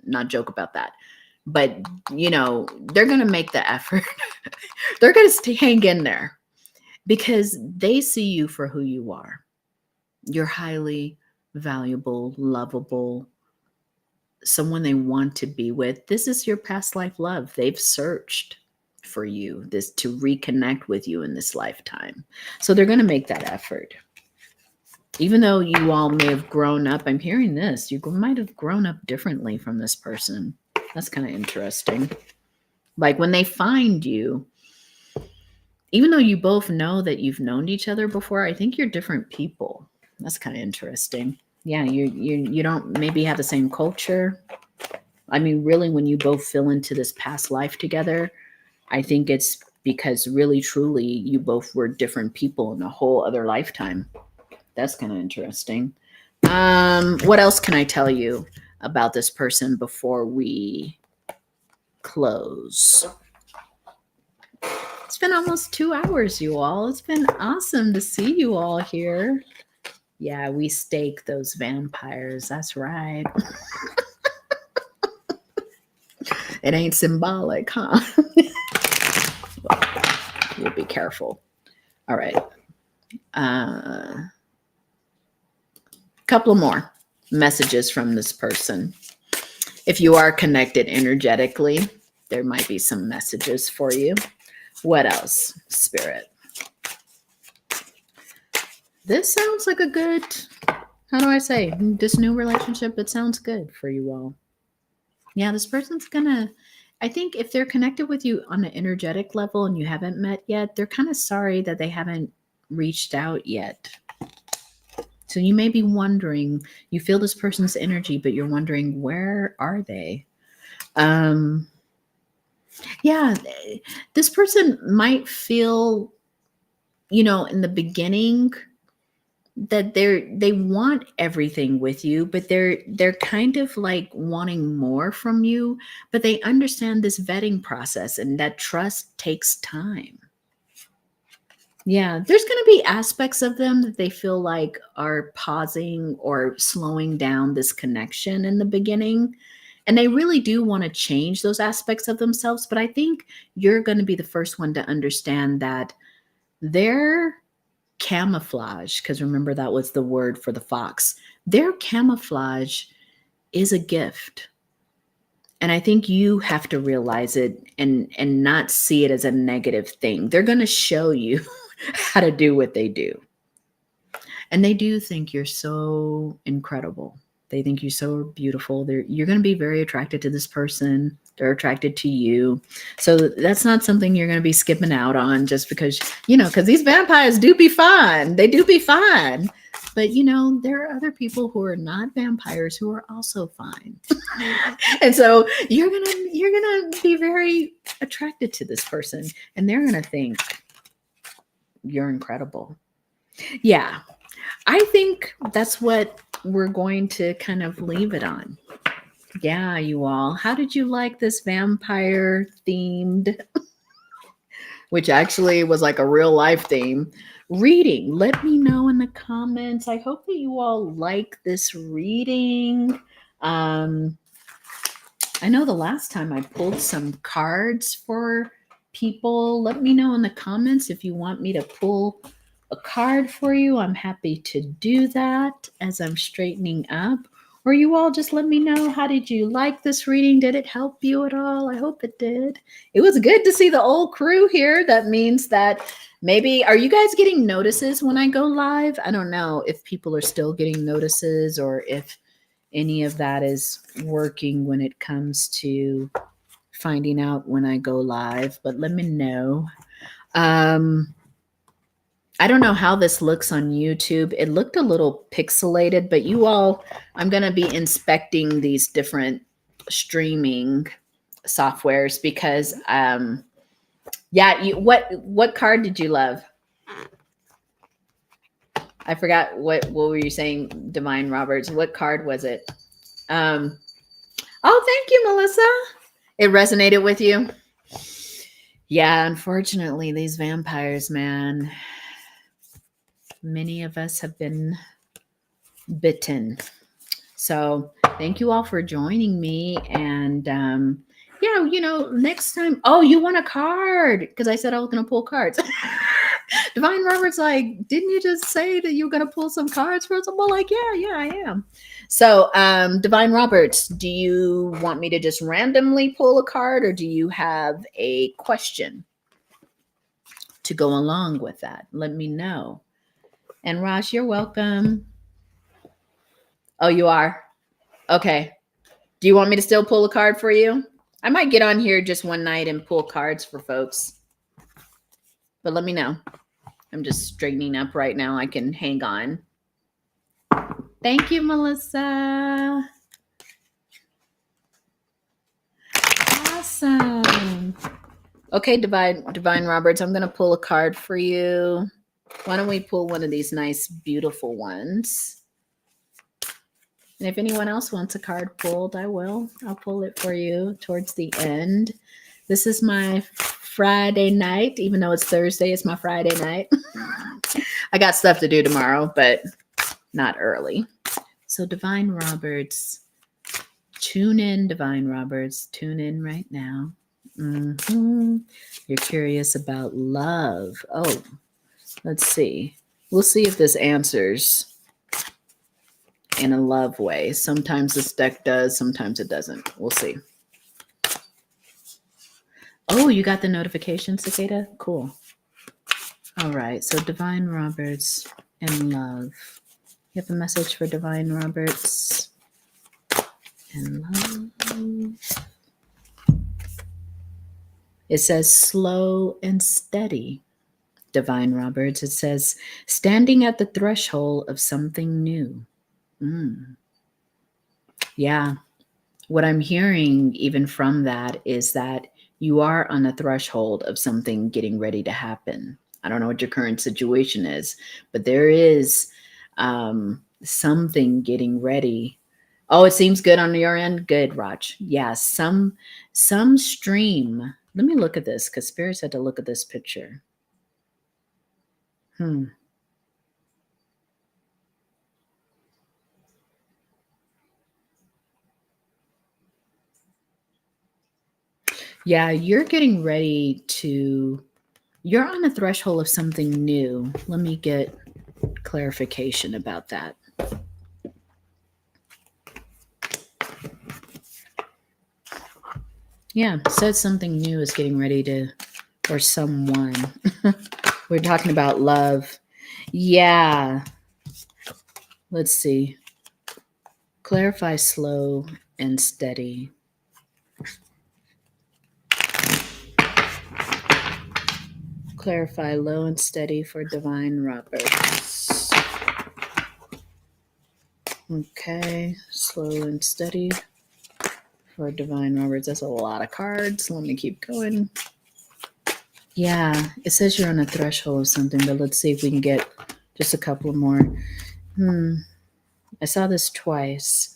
not joke about that. But, they're going to make the effort. They're going to hang in there because they see you for who you are. You're highly valuable, lovable, someone they want to be with. This is your past life love. They've searched for you, to reconnect with you in this lifetime. So they're going to make that effort. Even though you all may have grown up, I'm hearing this, you might have grown up differently from this person. That's kind of interesting. Like when they find you, even though you both know that you've known each other before, I think you're different people. That's kind of interesting. Yeah, you don't maybe have the same culture. I mean, really, when you both fill into this past life together, I think it's because really, truly, you both were different people in a whole other lifetime. That's kind of interesting. What else can I tell you about this person before we close? It's been almost 2 hours, you all. It's been awesome to see you all here. Yeah, we stake those vampires. That's right. It ain't symbolic, huh? We'll be careful. All right. Couple more messages from this person. If you are connected energetically, there might be some messages for you. What else, Spirit? This sounds like a good, how do I say, this new relationship, it sounds good for you all. Yeah, this person's gonna, I think if they're connected with you on an energetic level and you haven't met yet, they're kind of sorry that they haven't reached out yet. So you may be wondering, you feel this person's energy, but you're wondering, where are they? Yeah, this person might feel, in the beginning that they want everything with you, but they're kind of like wanting more from you, but they understand this vetting process and that trust takes time. Yeah, there's going to be aspects of them that they feel like are pausing or slowing down this connection in the beginning. And they really do want to change those aspects of themselves. But I think you're going to be the first one to understand that their camouflage, because remember that was the word for the fox, their camouflage is a gift. And I think you have to realize it and not see it as a negative thing. They're going to show you how to do what they do. And they do think you're so incredible. They think you're so beautiful. You're going to be very attracted to this person. They're attracted to you. So that's not something you're going to be skipping out on just because, because these vampires do be fun. They do be fun. But, there are other people who are not vampires who are also fine. And so you're going to be very attracted to this person. And they're going to think you're incredible. Yeah. I think that's what we're going to kind of leave it on. Yeah, you all. How did you like this vampire themed, which actually was like a real life theme, reading? Let me know in the comments. I hope that you all like this reading. I know the last time I pulled some cards for people. Let me know in the comments if you want me to pull a card for you. I'm happy to do that as I'm straightening up. Or you all just let me know, how did you like this reading? Did it help you at all? I hope it did. It was good to see the old crew here. That means that maybe, are you guys getting notices when I go live? I don't know if people are still getting notices or if any of that is working when it comes to finding out when I go live, but let me know. I don't know how this looks on YouTube. It looked a little pixelated, but you all, I'm going to be inspecting these different streaming softwares because, what card did you love? I forgot what were you saying, Divine Roberts? What card was it? Oh, thank you, Melissa. It resonated with you? Yeah, unfortunately, these vampires, man. Many of us have been bitten. So thank you all for joining me. And next time, you want a card? Because I said I was going to pull cards. Divine Robert's like, didn't you just say that you were going to pull some cards for us? I'm like, yeah, I am. So Divine Roberts, do you want me to just randomly pull a card, or do you have a question to go along with that? Let me know. And Rosh, you're welcome. Oh, you are? Okay. Do you want me to still pull a card for you? I might get on here just one night and pull cards for folks. But let me know. I'm just straightening up right now. I can hang on. Thank you, Melissa. Awesome. Okay, Divine Roberts, I'm going to pull a card for you. Why don't we pull one of these nice, beautiful ones? And if anyone else wants a card pulled, I will. I'll pull it for you towards the end. This is my Friday night. Even though it's Thursday, it's my Friday night. I got stuff to do tomorrow, but not early. So Divine Roberts, tune in, Divine Roberts. Tune in right now. You're curious about love. Oh, let's see. We'll see if this answers in a love way. Sometimes this deck does, sometimes it doesn't. We'll see. Oh, you got the notification, Cicada? Cool. All right. So Divine Roberts and love. You have a message for Divine Roberts and love. It says slow and steady. Divine Roberts. It says standing at the threshold of something new. Yeah. What I'm hearing even from that is that you are on the threshold of something getting ready to happen. I don't know what your current situation is, but there is something getting ready. Oh, it seems good on your end. Good, Raj. Yeah, some stream. Let me look at this because Spirit said to look at this picture. Yeah, you're getting ready to, you're on the threshold of something new. Let me get clarification about that. Yeah, said something new is getting ready to, or someone. We're talking about love. Yeah. Let's see. Clarify slow and steady. Clarify low and steady for Divine Roberts. Okay, slow and steady for Divine Roberts. That's a lot of cards. Let me keep going. Yeah, it says you're on a threshold of something, but let's see if we can get just a couple more. I saw this twice.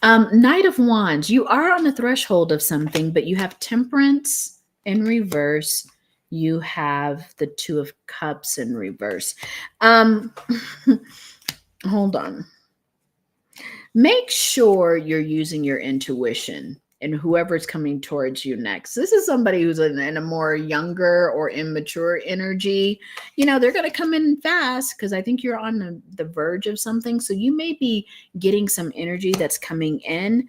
Knight of Wands. You are on the threshold of something, but you have Temperance in reverse. You have the Two of Cups in reverse. Hold on. Make sure you're using your intuition and whoever's coming towards you next. This is somebody who's in a more younger or immature energy. You know, they're going to come in fast because I think you're on the verge of something. So you may be getting some energy that's coming in.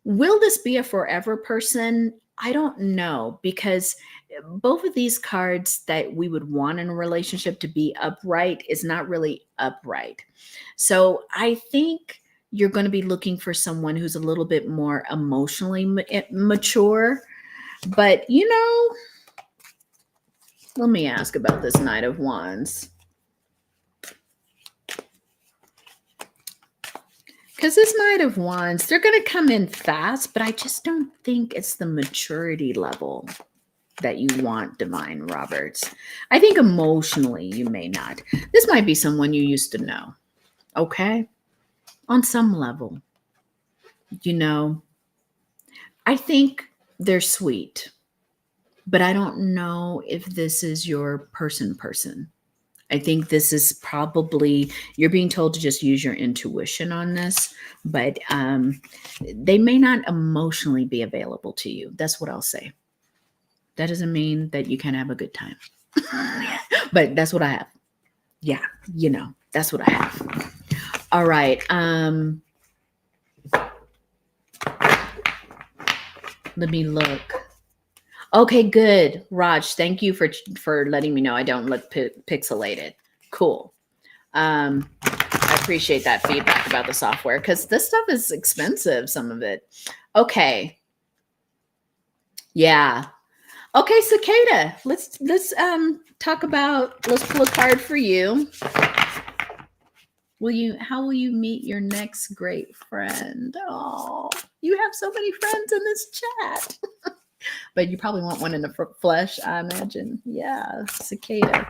Will this be a forever person? I don't know, because both of these cards that we would want in a relationship to be upright is not really upright. So I think you're going to be looking for someone who's a little bit more emotionally mature. But, you know, let me ask about this Knight of Wands. Because this Knight of Wands, they're going to come in fast, but I just don't think it's the maturity level that you want, Divine Roberts. I think emotionally you may not. This might be someone you used to know, okay? On some level. You know, I think they're sweet, but I don't know if this is your person. I think this is probably, you're being told to just use your intuition on this, but they may not emotionally be available to you. That's what I'll say. That doesn't mean that you can't have a good time. But that's what I have. Yeah, you know, that's what I have. All right. Let me look. Okay, good. Raj, thank you for letting me know I don't look pixelated. Cool. I appreciate that feedback about the software because this stuff is expensive, some of it. Okay. Yeah. Okay, Cicada. Let's talk about, let's pull a card for you. How will you meet your next great friend? Oh, you have so many friends in this chat. But you probably want one in the flesh, I imagine. Yeah, Cicada.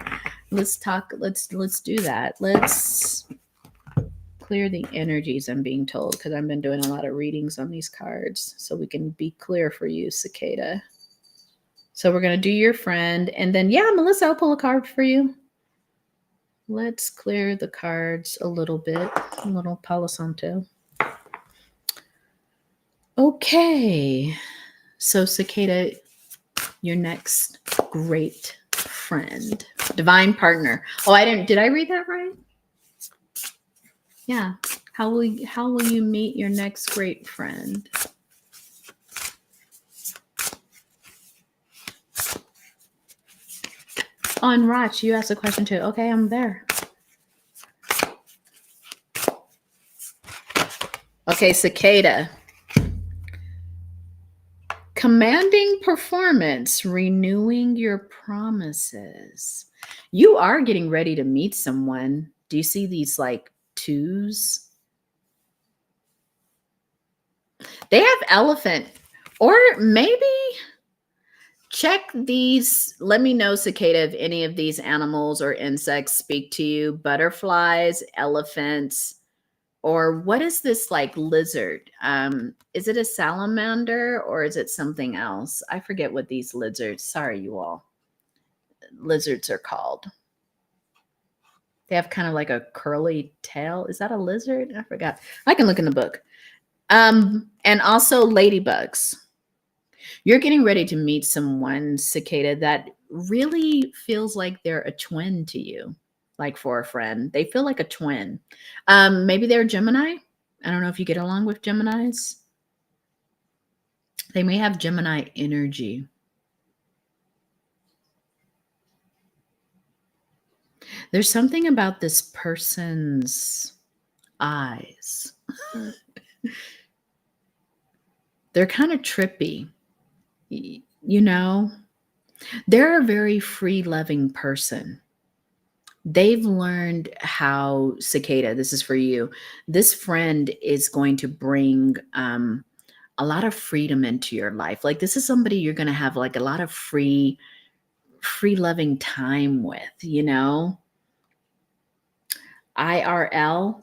Let's do that. Let's clear the energies, I'm being told, because I've been doing a lot of readings on these cards, so we can be clear for you, Cicada. So we're going to do your friend, and then, yeah, Melissa, I'll pull a card for you. Let's clear the cards a little bit, a little Palo Santo. Okay, so Cicada, your next great friend, divine partner. Oh, did I read that right? Yeah. How will you meet your next great friend? Oh, and Rach, you asked a question too. Okay, I'm there. Okay, Cicada. Commanding performance, renewing your promises. You are getting ready to meet someone. Do you see these like twos? They have elephant, or maybe check these. Let me know, Cicada, if any of these animals or insects speak to you. Butterflies, elephants, or what is this like lizard? Is it a salamander or is it something else? I forget what these lizards, sorry, you all, lizards are called. They have kind of like a curly tail. Is that a lizard? I forgot. I can look in the book. And also ladybugs. You're getting ready to meet someone, Cicada, that really feels like they're a twin to you, like for a friend. They feel like a twin. Maybe they're Gemini. I don't know if you get along with Geminis. They may have Gemini energy. There's something about this person's eyes. They're kind of trippy. You know, they're a very free-loving person. They've learned how, Cicada, this is for you. This friend is going to bring a lot of freedom into your life. Like, this is somebody you're going to have like a lot of free loving time with, you know? IRL.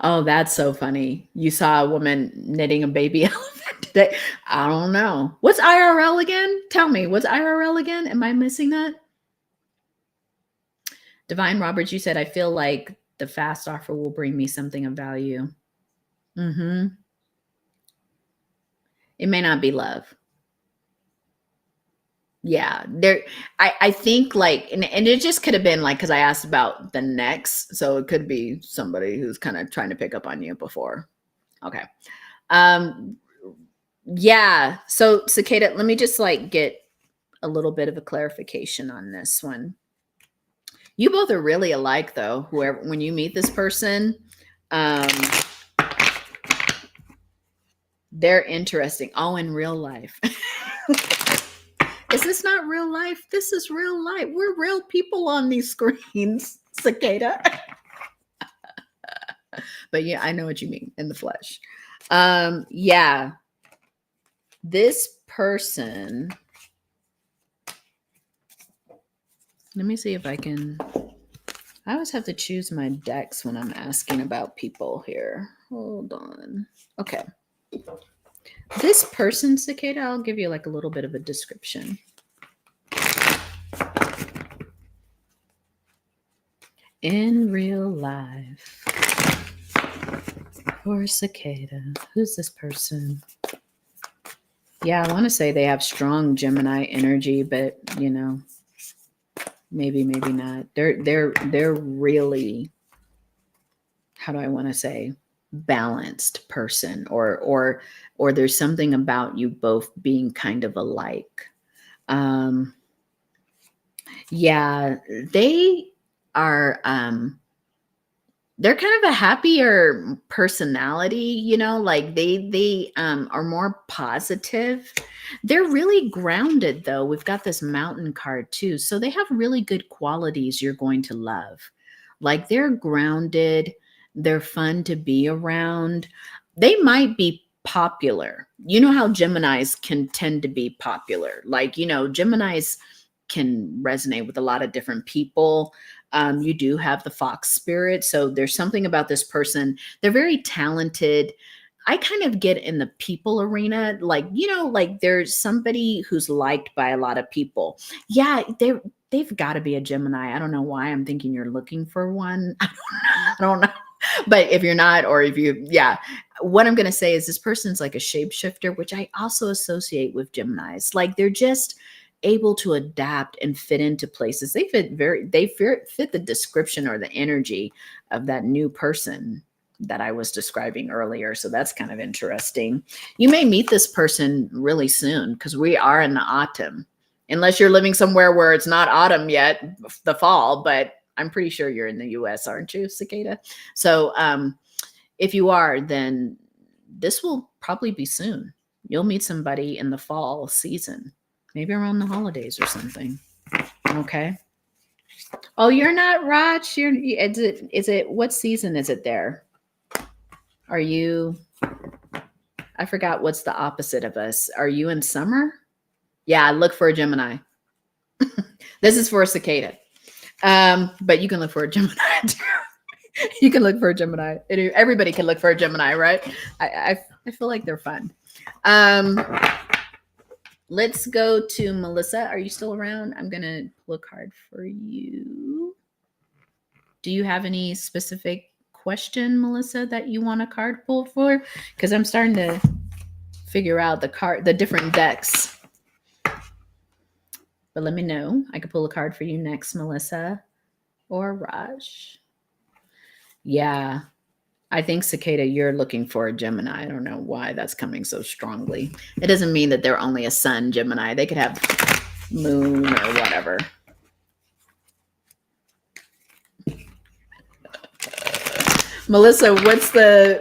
Oh, that's so funny. You saw a woman knitting a baby elephant today. I don't know. What's IRL again? Tell me, what's IRL again? Am I missing that? Divine Roberts, you said, I feel like the fast offer will bring me something of value. Mm-hmm. It may not be love. Yeah, there. I think like, and it just could have been like, because I asked about the next, so it could be somebody who's kind of trying to pick up on you before. Okay. Yeah. So Cicada, let me just like get a little bit of a clarification on this one. You both are really alike, though. Whoever, when you meet this person, they're interesting. Oh, in real life. Is this not real life? This is real life. We're real people on these screens, Cicada. But yeah, I know what you mean in the flesh. Yeah. This person, let me see if I can. I always have to choose my decks when I'm asking about people here. Hold on. Okay. This person, Cicada, I'll give you like a little bit of a description. In real life. Poor Cicada. Who's this person? Yeah, I want to say they have strong Gemini energy, but you know, maybe not. They're really, how do I want to say, balanced person, or there's something about you both being kind of alike. Yeah, they are they're kind of a happier personality, you know, like they are more positive. They're really grounded, though. We've got this mountain card too, so they have really good qualities you're going to love. Like, they're grounded, they're fun to be around. They might be popular. You know how Geminis can tend to be popular. Like, you know, Geminis can resonate with a lot of different people. You do have the fox spirit. So there's something about this person. They're very talented. I kind of get in the people arena. Like, you know, like there's somebody who's liked by a lot of people. Yeah, they've got to be a Gemini. I don't know why I'm thinking you're looking for one. I don't know. But if you're not, or if you, yeah, what I'm going to say is this person's like a shapeshifter, which I also associate with Geminis. Like, they're just able to adapt and fit into places. They fit the description or the energy of that new person that I was describing earlier. So that's kind of interesting. You may meet this person really soon because we are in the autumn, unless you're living somewhere where it's not autumn yet, the fall, but I'm pretty sure you're in the US, aren't you, Cicada? So if you are, then this will probably be soon. You'll meet somebody in the fall season, maybe around the holidays or something. Okay. Oh, you're not, Raj. Is it, what season is it there? Are you, I forgot what's the opposite of us. Are you in summer? Yeah, look for a Gemini. This is for a Cicada. But you can look for a Gemini too. You can look for a Gemini. Everybody can look for a Gemini, right? I feel like they're fun. Let's go to Melissa. Are you still around? I'm going to pull a card for you. Do you have any specific question, Melissa, that you want a card pulled for? Because I'm starting to figure out the different decks. But let me know. I could pull a card for you next, Melissa or Raj. Yeah, I think Cicada, you're looking for a Gemini. I don't know why that's coming so strongly. It doesn't mean that they're only a sun Gemini. They could have moon or whatever. Melissa,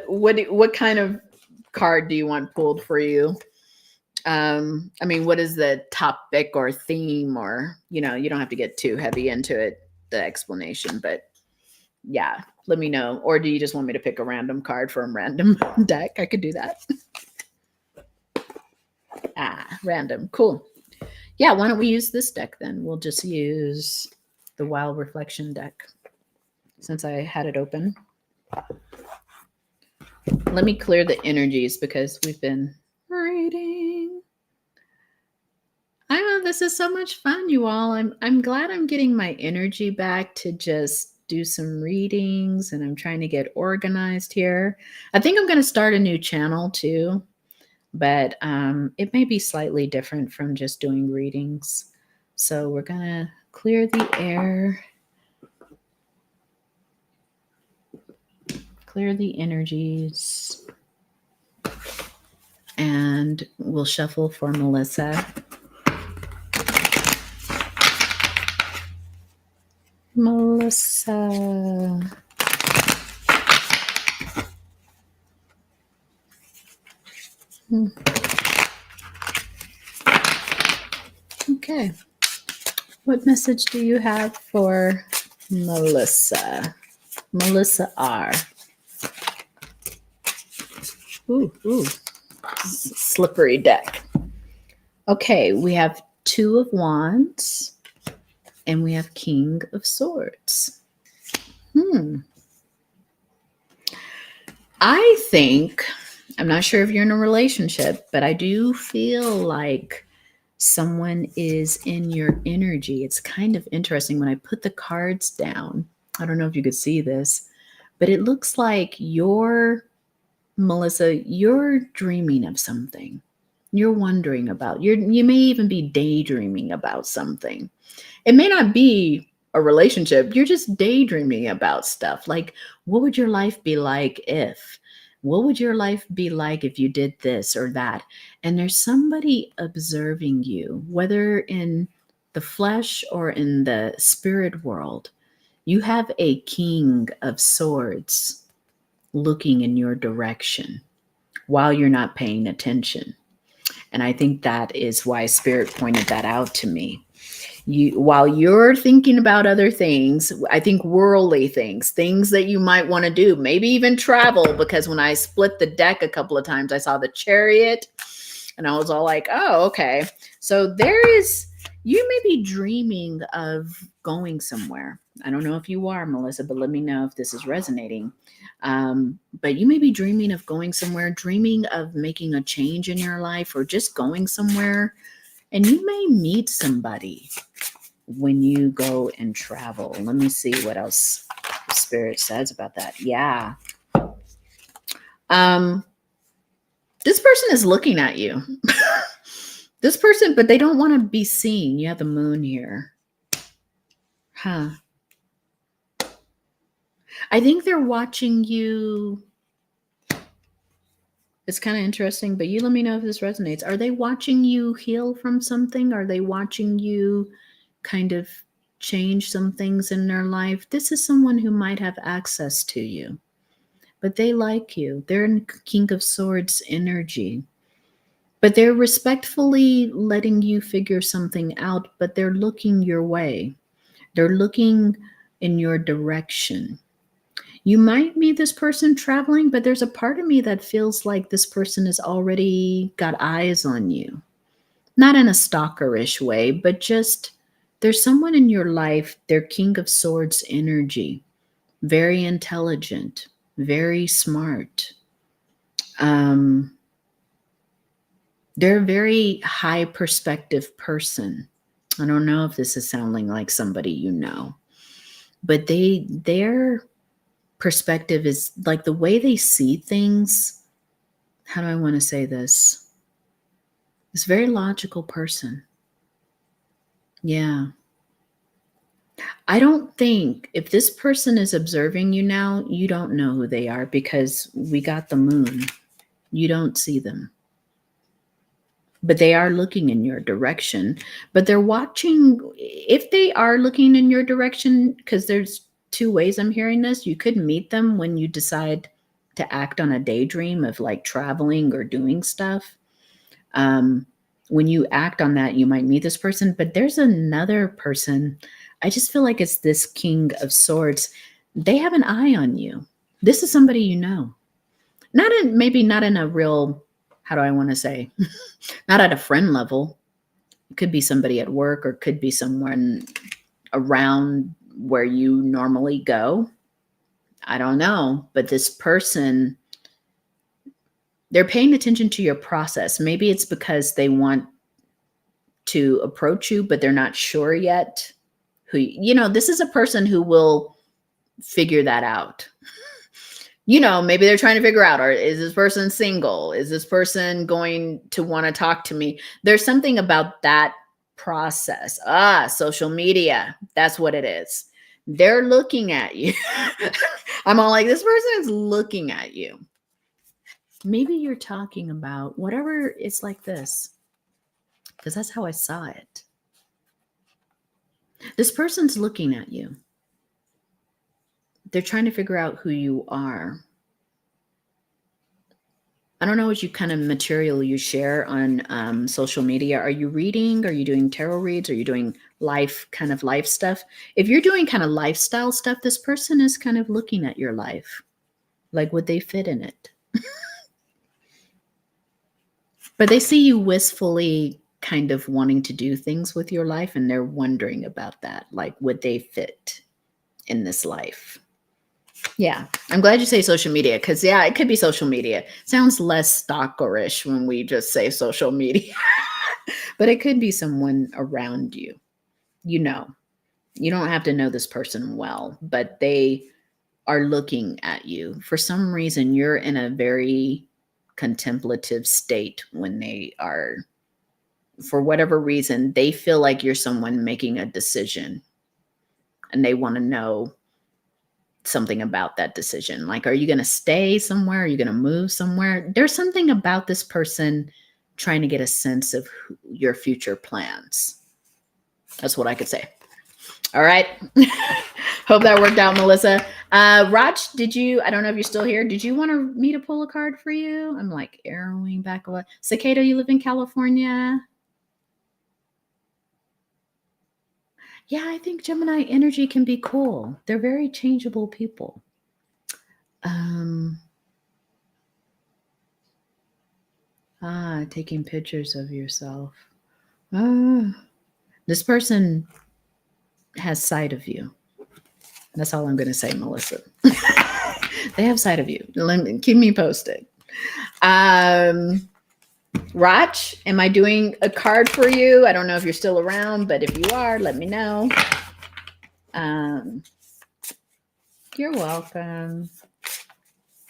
what kind of card do you want pulled for you? I mean, what is the topic or theme, or you don't have to get too heavy into it, the explanation, but yeah, let me know. Or do you just want me to pick a random card from random deck? I could do that. Random. Cool. Yeah, why don't we use this deck then? We'll just use the Wild Reflection deck since I had it open. Let me clear the energies because we've been reading. I know this is so much fun, you all. I'm glad I'm getting my energy back to just do some readings, and I'm trying to get organized here. I think I'm going to start a new channel too, but it may be slightly different from just doing readings. So we're going to clear the air, clear the energies, and we'll shuffle for Melissa. Melissa. Okay. What message do you have for Melissa? Melissa R. Ooh. Slippery deck. Okay, we have Two of Wands and we have King of Swords. I think, I'm not sure if you're in a relationship, but I do feel like someone is in your energy. It's kind of interesting when I put the cards down. I don't know if you could see this, but it looks like Melissa, you're dreaming of something. You're wondering about, you may even be daydreaming about something. It may not be a relationship. You're just daydreaming about stuff. Like, what would your life be like if? What would your life be like if you did this or that? And there's somebody observing you, whether in the flesh or in the spirit world. You have a King of Swords looking in your direction while you're not paying attention. And I think that is why Spirit pointed that out to me. While you're thinking about other things, I think worldly things that you might want to do, maybe even travel, because when I split the deck a couple of times, I saw the Chariot and I was all like, oh, okay. So you may be dreaming of going somewhere. I don't know if you are, Melissa, but let me know if this is resonating. But you may be dreaming of going somewhere, dreaming of making a change in your life, or just going somewhere. And you may meet somebody when you go and travel. Let me see what else the Spirit says about that. Yeah. This person is looking at you. This person, but they don't want to be seen. You have the moon here. Huh. I think they're watching you. It's kind of interesting, but you let me know if this resonates. Are they watching you heal from something? Are they watching you kind of change some things in their life? This is someone who might have access to you, but they like you. They're in King of Swords energy, but they're respectfully letting you figure something out, but they're looking your way. They're looking in your direction. You might meet this person traveling, but there's a part of me that feels like this person has already got eyes on you. Not in a stalkerish way, but just there's someone in your life, they're King of Swords energy, very intelligent, very smart. They're a very high perspective person. I don't know if this is sounding like somebody you know, but their perspective is like the way they see things. How do I want to say this? This very logical person. Yeah. I don't think if this person is observing you now, you don't know who they are because we got the moon. You don't see them. But they are looking in your direction. But they're watching. If they are looking in your direction, because there's two ways I'm hearing this. You could meet them when you decide to act on a daydream of like traveling or doing stuff. When you act on that, you might meet this person. But there's another person. I just feel like it's this King of Swords. They have an eye on you. This is somebody you know. Maybe not in a real, how do I want to say, not at a friend level. It could be somebody at work or could be someone around where you normally go. I don't know. But this person, they're paying attention to your process. Maybe it's because they want to approach you, but they're not sure yet. This is a person who will figure that out. Maybe they're trying to figure out, or is this person single? Is this person going to want to talk to me? There's something about that process. Social media. That's what it is. They're looking at you. I'm all like, this person is looking at you. Maybe you're talking about whatever it's like this, because that's how I saw it. This person's looking at you. They're trying to figure out who you are. I don't know what you kind of material you share on social media. Are you reading? Are you doing tarot reads? Are you doing life stuff? If you're doing kind of lifestyle stuff, this person is kind of looking at your life. Like, would they fit in it? But they see you wistfully kind of wanting to do things with your life, and they're wondering about that. Like, would they fit in this life? Yeah, I'm glad you say social media because, yeah, it could be social media. Sounds less stalkerish when we just say social media, but it could be someone around you. You don't have to know this person well, but they are looking at you. For some reason, you're in a very contemplative state when they are, for whatever reason, they feel like you're someone making a decision and they want to know something about that decision. Like, are you going to stay somewhere? Are you going to move somewhere? There's something about this person trying to get a sense of your future plans. That's what I could say. All right. Hope that worked out, Melissa. Raj, I don't know if you're still here. Did you want me to pull a card for you? I'm like arrowing back a lot. Cicada, you live in California? Yeah, I think Gemini energy can be cool. They're very changeable people. Taking pictures of yourself. This person has sight of you. That's all I'm going to say, Melissa. They have sight of you. Keep me posted. Rach, am I doing a card for you? I don't know if you're still around, but if you are, let me know. You're welcome.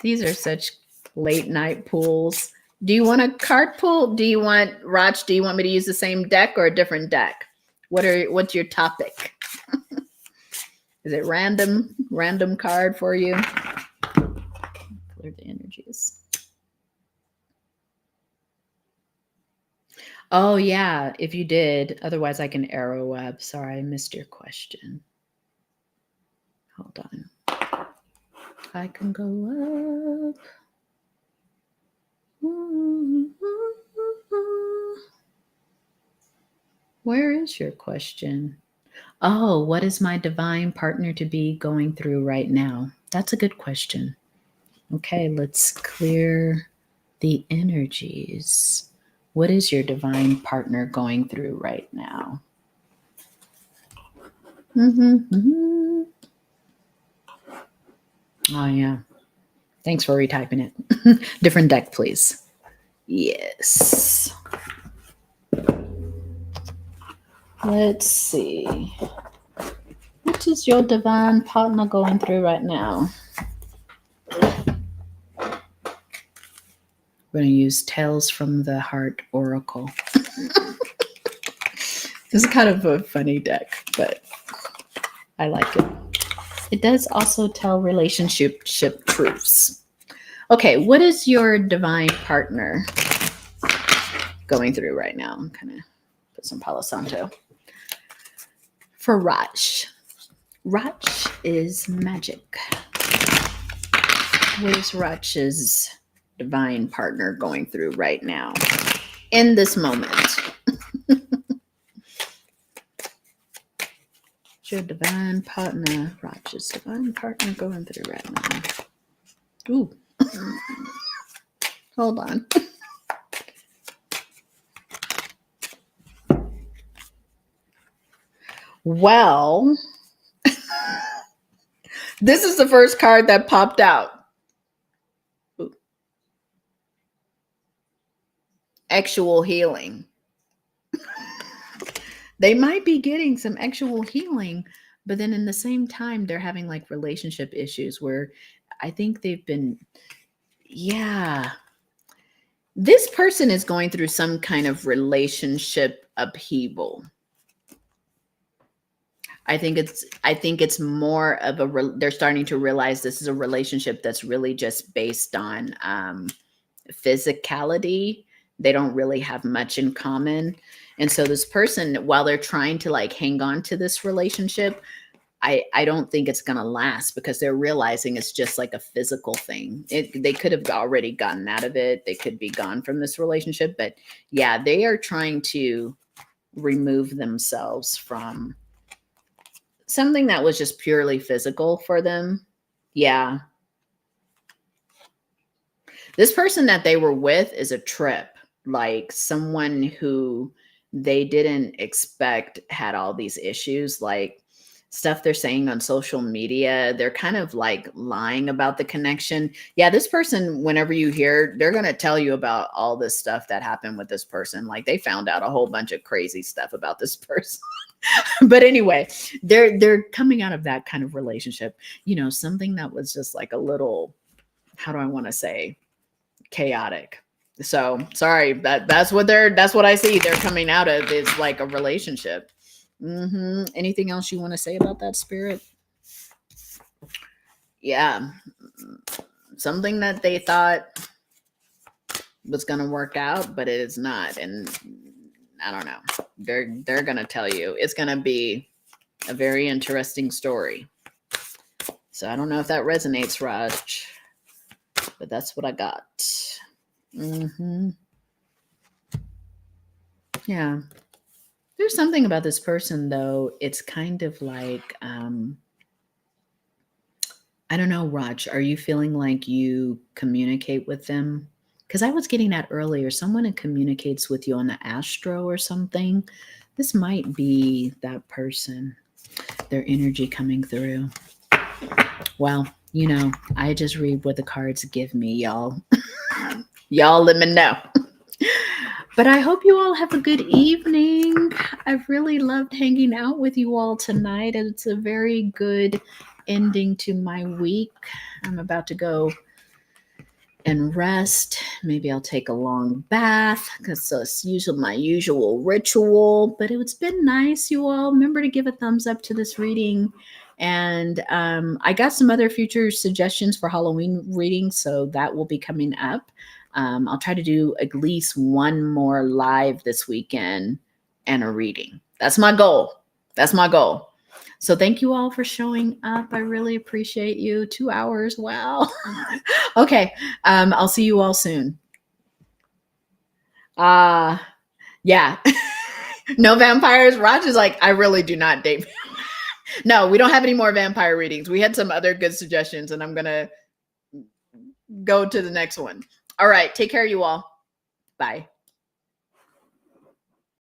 These are such late night pulls. Do you want a card pull? Do you want me to use the same deck or a different deck? What's your topic? Is it random card for you? Clear the energies. Oh yeah, if you did. Otherwise I can arrow up. Sorry, I missed your question. Hold on. I can go up. Where is your question? Oh, what is my divine partner to be going through right now? That's a good question. Okay, let's clear the energies. What is your divine partner going through right now? Oh, yeah. Thanks for retyping it. Different deck, please. Yes. Let's see. What is your divine partner going through right now? We're going to use Tales from the Heart Oracle. This is kind of a funny deck, but I like it. It does also tell relationship truths. Okay, what is your divine partner going through right now? I'm kind of put some Palo Santo. For Raj. Raj is magic. What is Raj's divine partner going through right now in this moment? Your divine partner, Raj's divine partner going through right now. Ooh. Hold on. Well, this is the first card that popped out. Ooh. Actual healing. They might be getting some actual healing, but then in the same time, they're having like relationship issues where I think they've been, yeah. This person is going through some kind of relationship upheaval. I think it's more of they're starting to realize this is a relationship that's really just based on physicality. They don't really have much in common. And so this person, while they're trying to like hang on to this relationship, I don't think it's going to last because they're realizing it's just like a physical thing. They could have already gotten out of it. They could be gone from this relationship. But yeah, they are trying to remove themselves from something that was just purely physical for them. Yeah. This person that they were with is a trip, like someone who they didn't expect had all these issues, like stuff they're saying on social media. They're kind of like lying about the connection. Yeah, this person, whenever you hear, they're going to tell you about all this stuff that happened with this person. Like they found out a whole bunch of crazy stuff about this person. But anyway, they're coming out of that kind of relationship, you know, something that was just like a little, how do I want to say, chaotic. So sorry, that's what I see. They're coming out of is like a relationship. Anything else you want to say about that, Spirit? Yeah, something that they thought was going to work out, but it is not. And I don't know. They're going to tell you it's going to be a very interesting story. So I don't know if that resonates, Raj, but that's what I got. Yeah. There's something about this person, though. It's kind of like, I don't know, Raj, are you feeling like you communicate with them? Because I was getting that earlier. Someone that communicates with you on the astro or something. This might be that person. Their energy coming through. Well, you know, I just read what the cards give me, y'all. Y'all let me know. But I hope you all have a good evening. I've really loved hanging out with you all tonight. It's a very good ending to my week. I'm about to go and rest. Maybe I'll take a long bath because it's usually my usual ritual. But it's been nice, you all. Remember to give a thumbs up to this reading. And I got some other future suggestions for Halloween readings, so that will be coming up. I'll try to do at least one more live this weekend and a reading. That's my goal. So thank you all for showing up. I really appreciate you. 2 hours. Wow. Okay. I'll see you all soon. Yeah. No vampires. Raj is like, I really do not date. No, we don't have any more vampire readings. We had some other good suggestions, and I'm going to go to the next one. All right. Take care, you all. Bye.